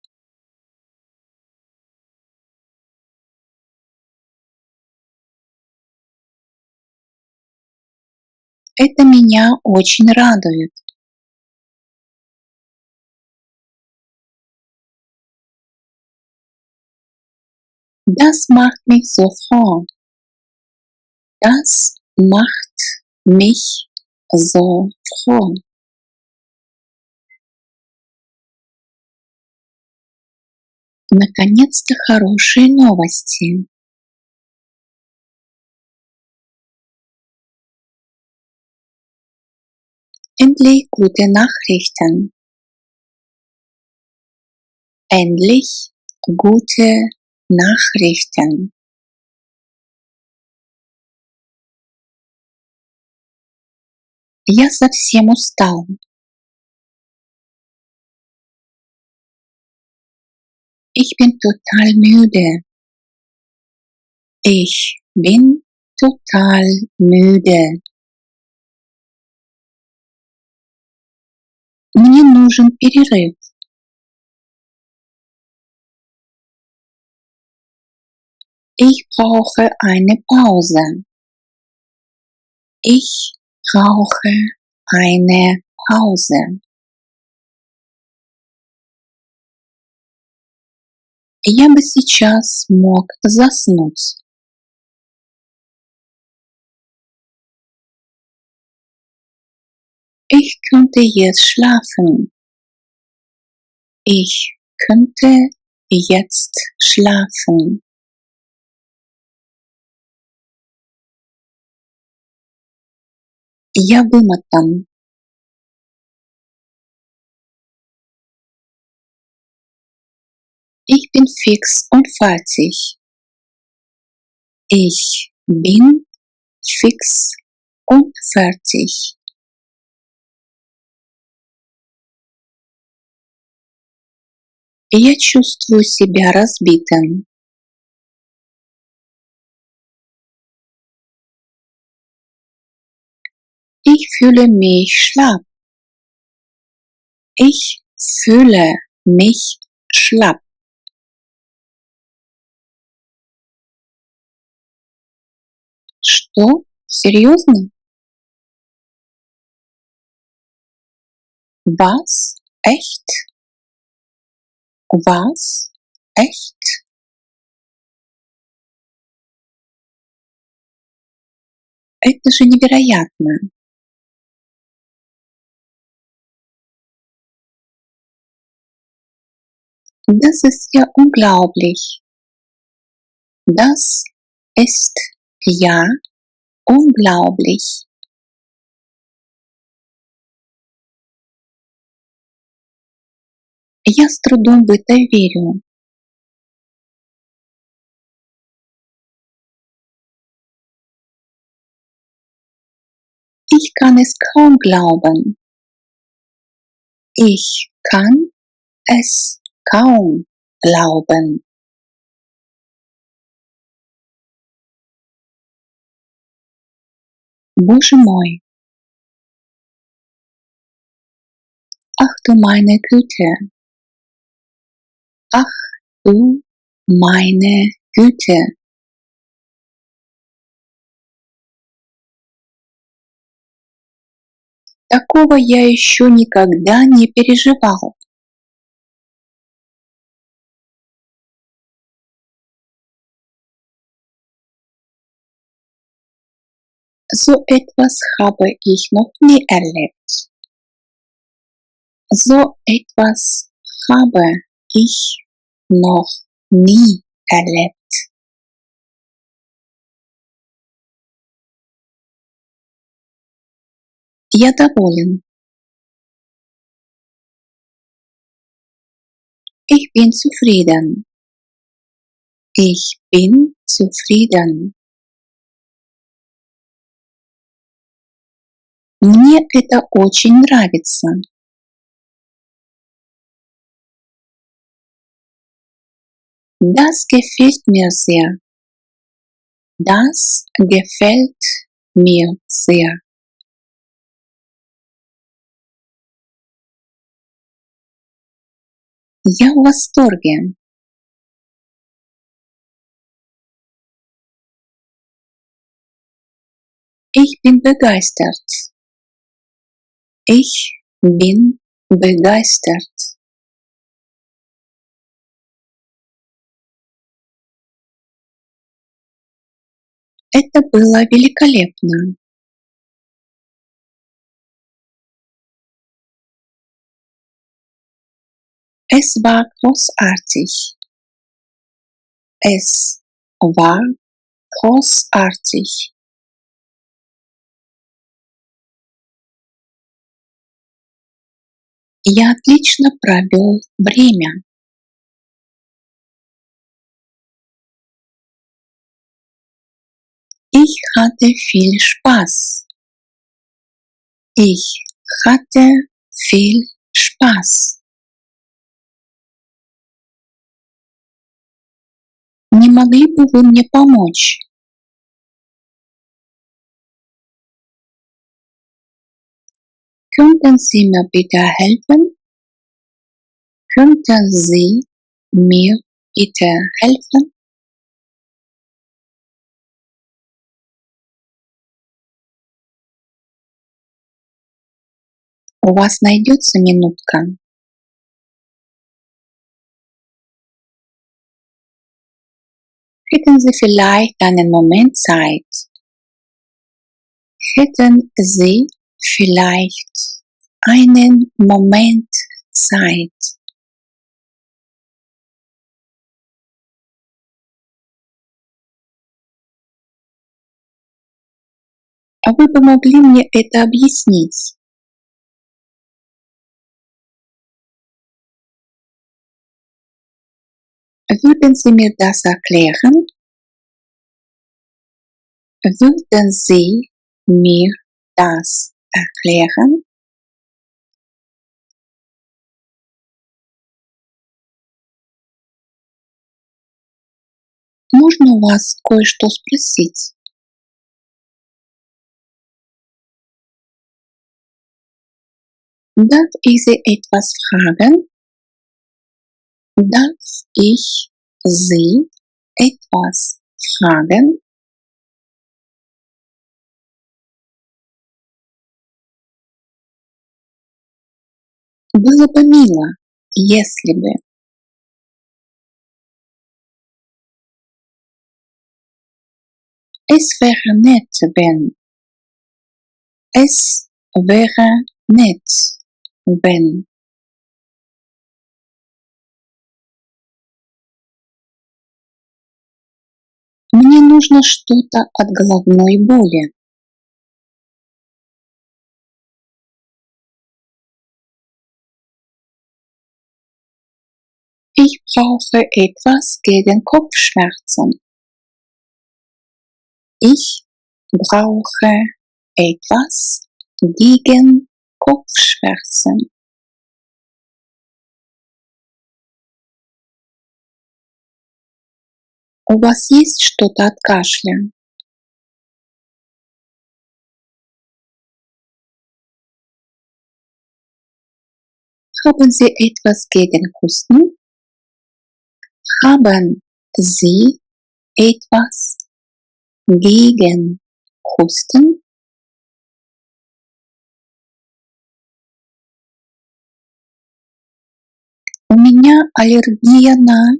Это меня очень радует. Das macht mich so froh. Das macht mich so froh. Наконец-то хорошие новости. Endlich gute Nachrichten. Endlich gute Nachrichten. Я совсем устал. Ich bin total müde. Ich bin total müde. Мне нужен перерыв. Ich brauche eine Pause. Ich brauche eine Pause. Я бы сейчас мог заснуть. Ich könnte jetzt schlafen. Ich könnte jetzt schlafen. Я вымотан. Ich bin fix und fertig. Ich bin fix und fertig. Я чувствую себя разбитым. Ich fühle mich schlapp. Ich fühle mich schlapp. Что? Серьезно? Was? Echt? Was? Echt? Это же невероятно. Das ist ja unglaublich. Das ist ja unglaublich. Я с трудом в это верю. Ich kann es kaum glauben. Ich kann es kaum glauben. Боже мой, ach du meine Güte, ach du meine Güte. Такого я еще никогда не переживал. So etwas habe ich noch nie erlebt. So etwas habe ich noch nie erlebt. Я доволен. Ich bin zufrieden. Ich bin zufrieden. Мне это очень нравится. Das gefällt mir sehr. Das gefällt mir sehr. Я в восторге. Ich bin begeistert. Ich bin begeistert. Это было великолепно. Es war großartig. Es war großartig. Я отлично провел время. Ich hatte viel Spaß. Ich hatte viel Spaß. Не могли бы вы мне помочь? Könnten Sie mir bitte helfen? Könnten Sie mir bitte helfen? У вас найдется минутка? Hätten Sie vielleicht einen Moment Zeit? Hätten Sie vielleicht einen Moment Zeit? А вы бы могли мне это объяснить? Würden Sie mir das erklären? Würden Sie mir das erklären? Можно у вас кое-что спросить? Darf ich Sie etwas fragen? Darf ich Sie etwas fragen? Было бы мило, если бы. Es wäre nett, wenn. Es wäre nett, wenn. Мне нужно что-то от головной боли. Ich brauche etwas gegen Kopfschmerzen. Ich brauche etwas gegen Kopfschmerzen. У вас есть что-то от кашля? Haben Sie etwas gegen Husten? Haben Sie etwas gegen Husten? У меня аллергия на.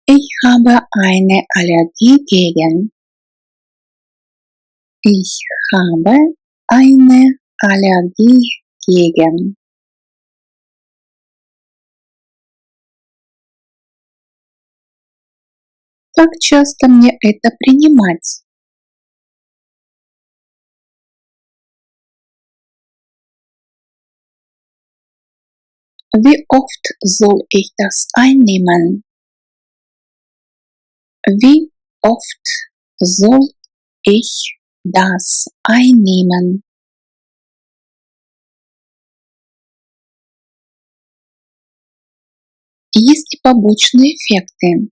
Ich habe eine Allergie gegen. Ich habe eine Allergie gegen. Как часто мне это принимать? Wie oft soll ich das einnehmen? Wie oft soll ich das einnehmen? Есть ли побочные эффекты?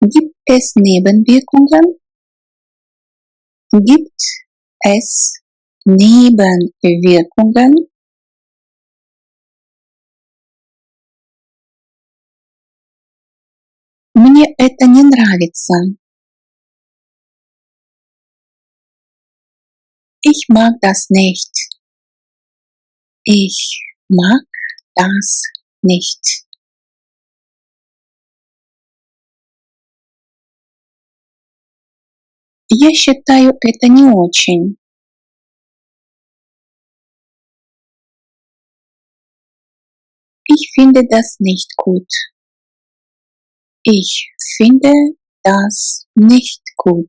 Gibt es Nebenwirkungen? Gibt es Nebenwirkungen? Мне это не нравится. Ich mag das nicht. Ich mag das nicht. Я считаю это не очень. Ich finde das nicht gut. Ich finde das nicht gut.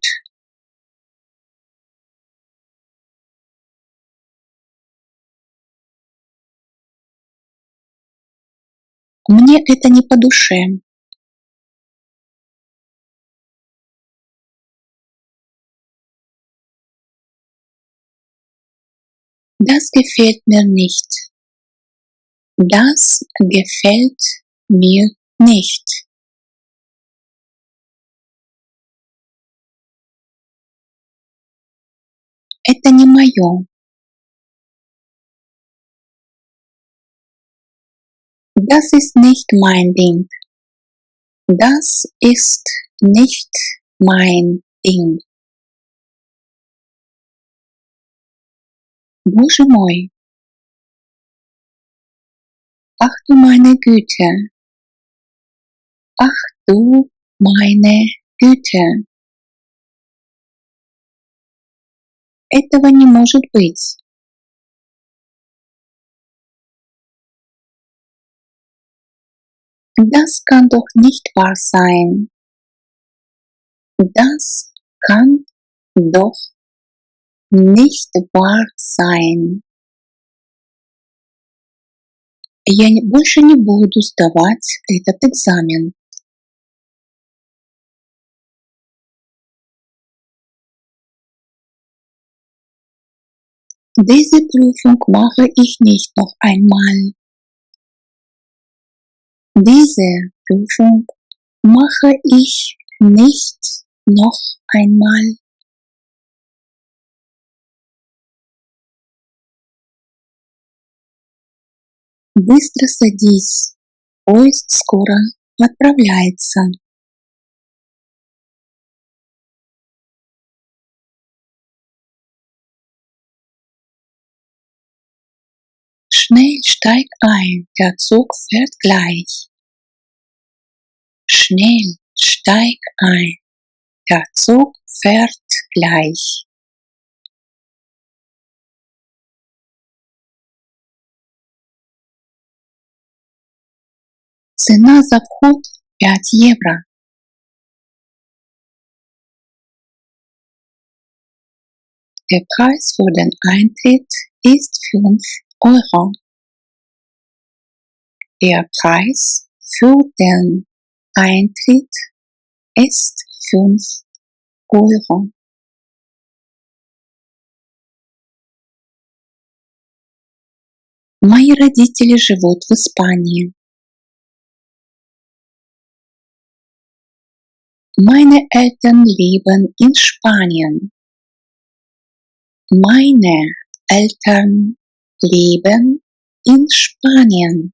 Мне это не по душе. Das gefällt mir nicht. Das gefällt mir nicht. Это не мое. Das ist nicht mein Ding. Das ist nicht mein Ding. Боже мой! Ach du meine Güte! Ach du meine Güte! Этого не может быть. Das kann doch nicht wahr sein. Das kann doch nicht wahr sein. Я больше не буду сдавать этот экзамен. Diese Prüfung mache ich nicht noch einmal. Diese Prüfung mache ich nicht noch einmal. Быстро садись, поезд скоро отправляется. Schnell steig ein, der Zug fährt gleich. Schnell steig ein, der Zug fährt gleich. Цена за вход 5 евро. Der Preis für den Eintritt ist 5 Euro. Der Preis für den Eintritt ist 5 Euro. Мои родители живут в Испании. Meine Eltern leben in Spanien. Meine Eltern leben in Spanien.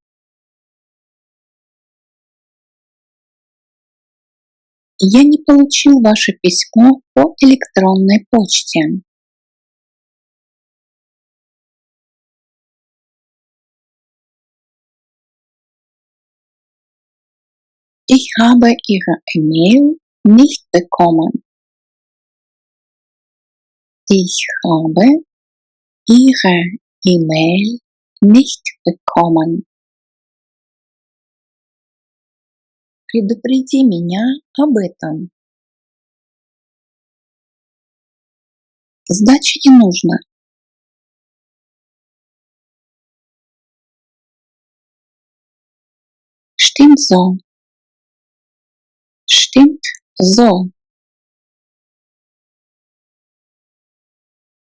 Я не получил ваше письмо по электронной почте. Ich habe Ihre E-Mail nicht bekommen. Ich habe Ihre E-Mail nicht bekommen. Предупреди меня об этом. Сдачи не нужно. Stimmt so. Stimmt so.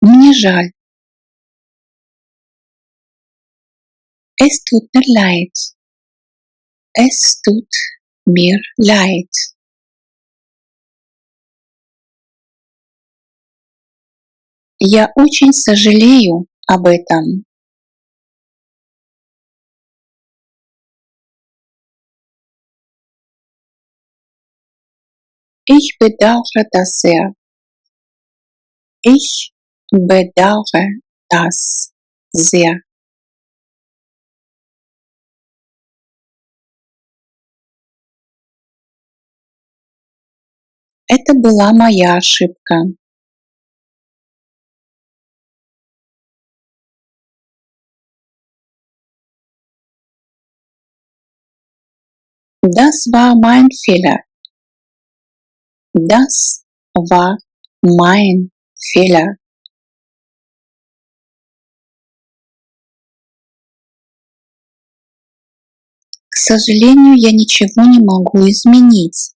Мне жаль. Es tut mir leid. Es tut mir leid. Я очень сожалею об этом. Ich bedauere das sehr. Ich bedauere das sehr. Это была моя ошибка. Das war mein Fehler. Das war mein Fehler. К сожалению, я ничего не могу изменить.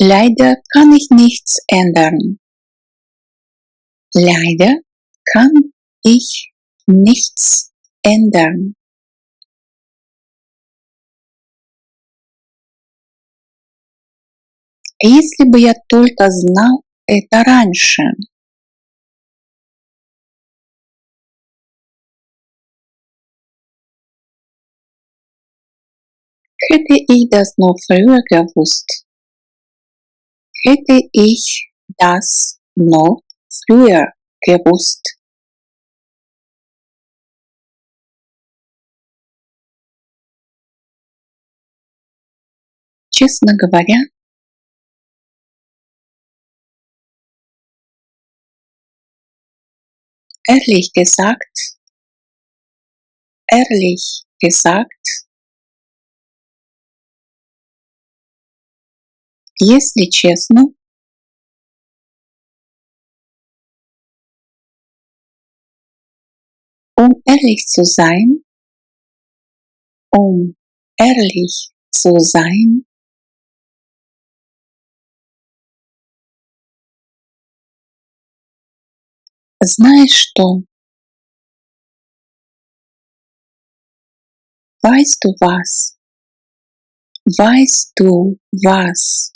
Leider kann ich nichts ändern. Leider kann ich nichts ändern. Если бы я только знал это раньше. Hätte ich das nur früher gewusst. Hätte ich das noch früher gewusst. Честно говоря, ehrlich gesagt, если честно, ehrlich zu sein, um ehrlich zu sein, знаешь что, weißt du was, weißt du was,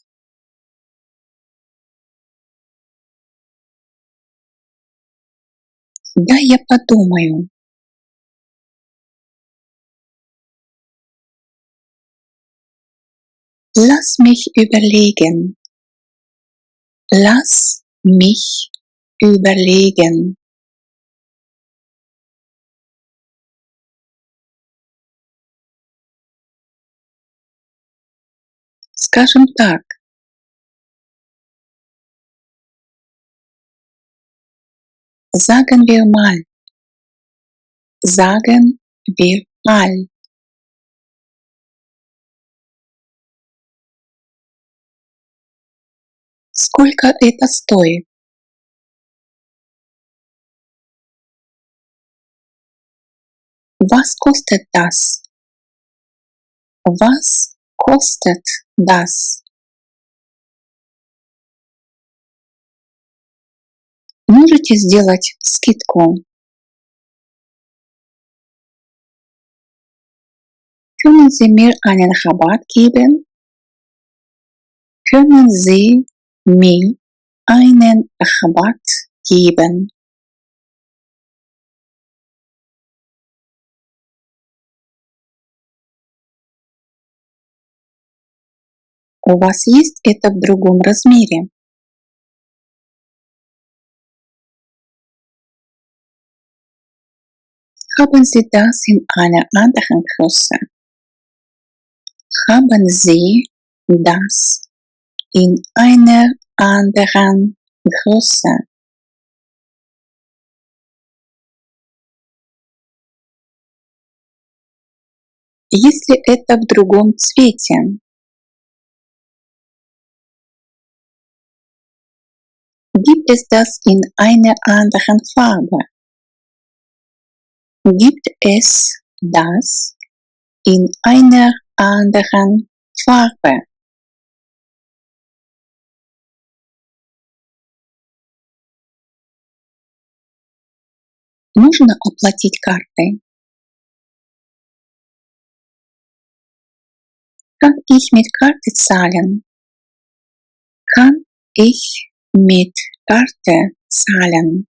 дай я подумаю, lass mich überlegen, lass mich überlegen. Скажем так, sagen wir mal, sagen wir mal. Сколько это стоит? Was kostet das? Was kostet das? Можете сделать скидку? Können Sie mir einen Rabatt geben? Können Sie mir einen Rabatt geben? У вас есть это в другом размере? Haben Sie das in einer anderen Größe? Haben Sie das in einer anderen Größe? Если это в другом цвете? Gibt es das in einer anderen Farbe? Gibt es das in einer anderen Farbe? Нужно оплатить картой? Kann ich mit Karte zahlen? Kann ich mit Karte zahlen?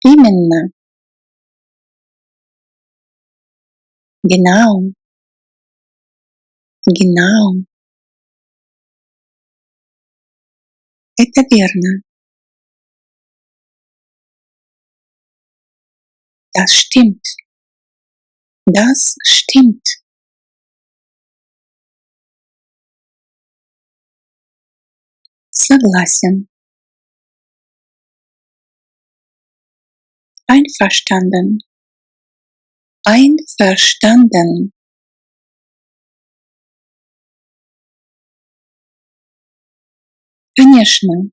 Именно, genau, genau. Это верно. Das stimmt. Das stimmt. Согласен. Einverstanden. Einverstanden. Конечно.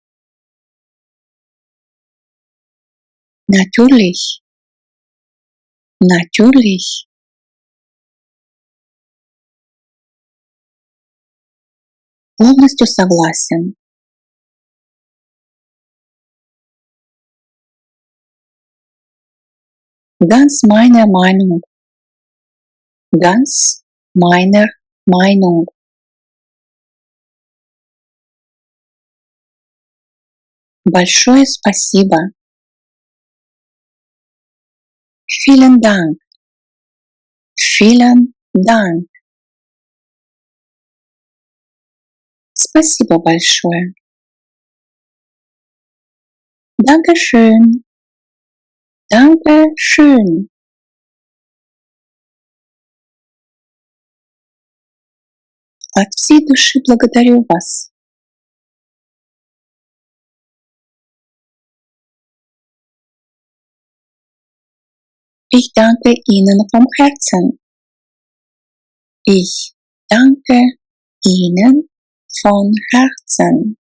Natürlich. Natürlich. полностью согласен. Ganz meiner Meinung. Ganz meiner Meinung. Большое спасибо. Vielen Dank. Vielen Dank. Спасибо большое. Dankeschön. Dankeschön. От всей души благодарю вас. Ich danke Ihnen vom Herzen. Ich danke Ihnen von Herzen.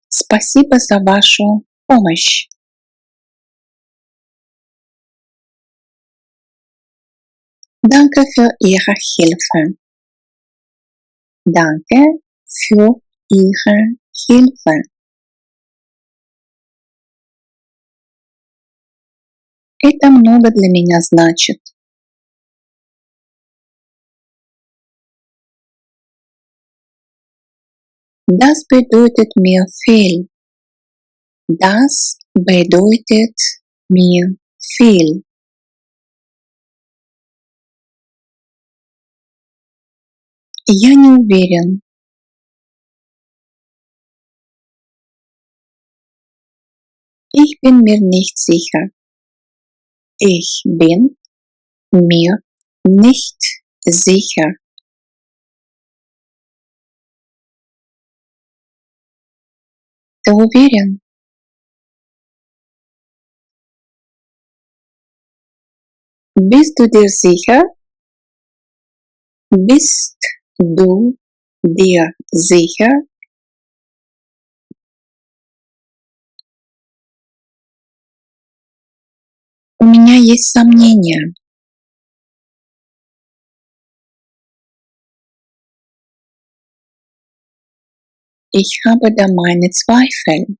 Спасибо за вашу помощь. Danke für Ihre Hilfe. Danke für Ihre Hilfe. Это много для меня значит. Das bedeutet mir viel. Das bedeutet mir viel. Я не уверен. Ich bin mir nicht sicher. Ich bin mir nicht sicher. Ты уверен? Bist du dir sicher? Bist du dir sicher? У меня есть сомнения. Ich habe da meine Zweifel.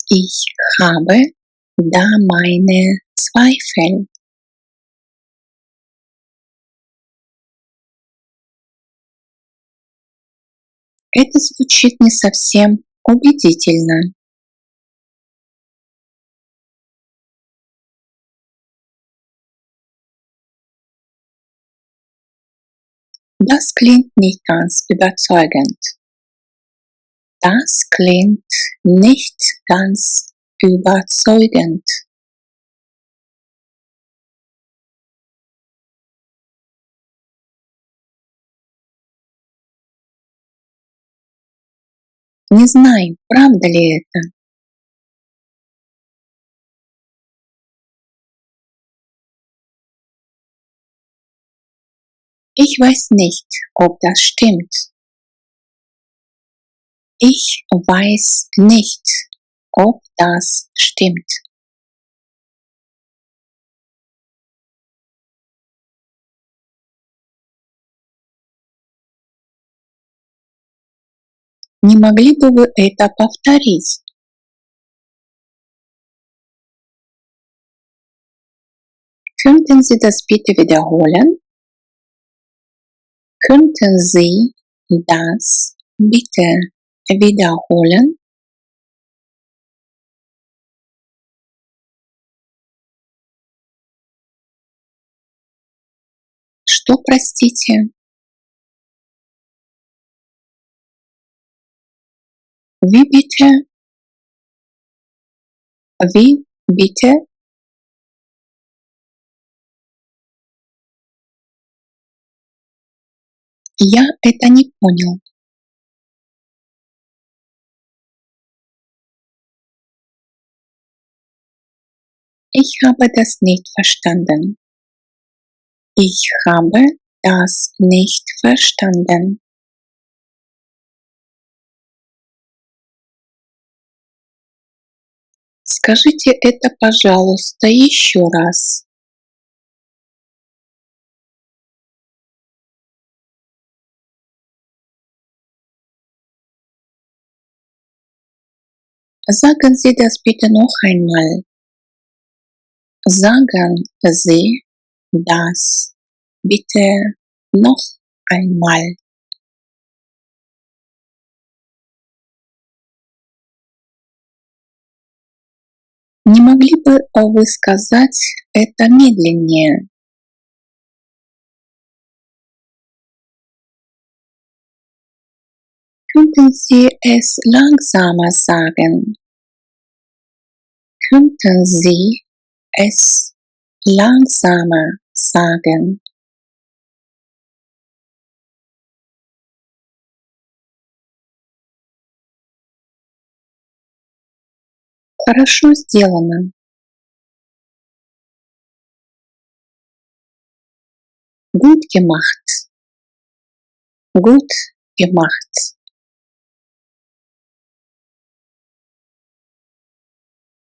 Ich habe da meine Zweifel. Это звучит не совсем убедительно. Das klingt nicht ganz überzeugend. Das klingt nicht ganz überzeugend. Не знаю, правда ли это. Ich weiß nicht, ob das stimmt. Ich weiß nicht, ob das stimmt. Не могли бы вы это повторить? Könnten Sie das bitte wiederholen? Könnten Sie das bitte wiederholen? Что, простите? Wie bitte? Wie bitte? Я это не понял. Ich habe das nicht verstanden. Ich habe das nicht verstanden. Скажите это, пожалуйста, еще раз. Sagen Sie das bitte noch einmal. Sagen Sie das bitte noch einmal. Не могли бы вы сказать это медленнее? Könnten Sie es langsamer sagen? Könnten Sie es langsamer sagen? Хорошо сделано. Gut gemacht. Gut gemacht.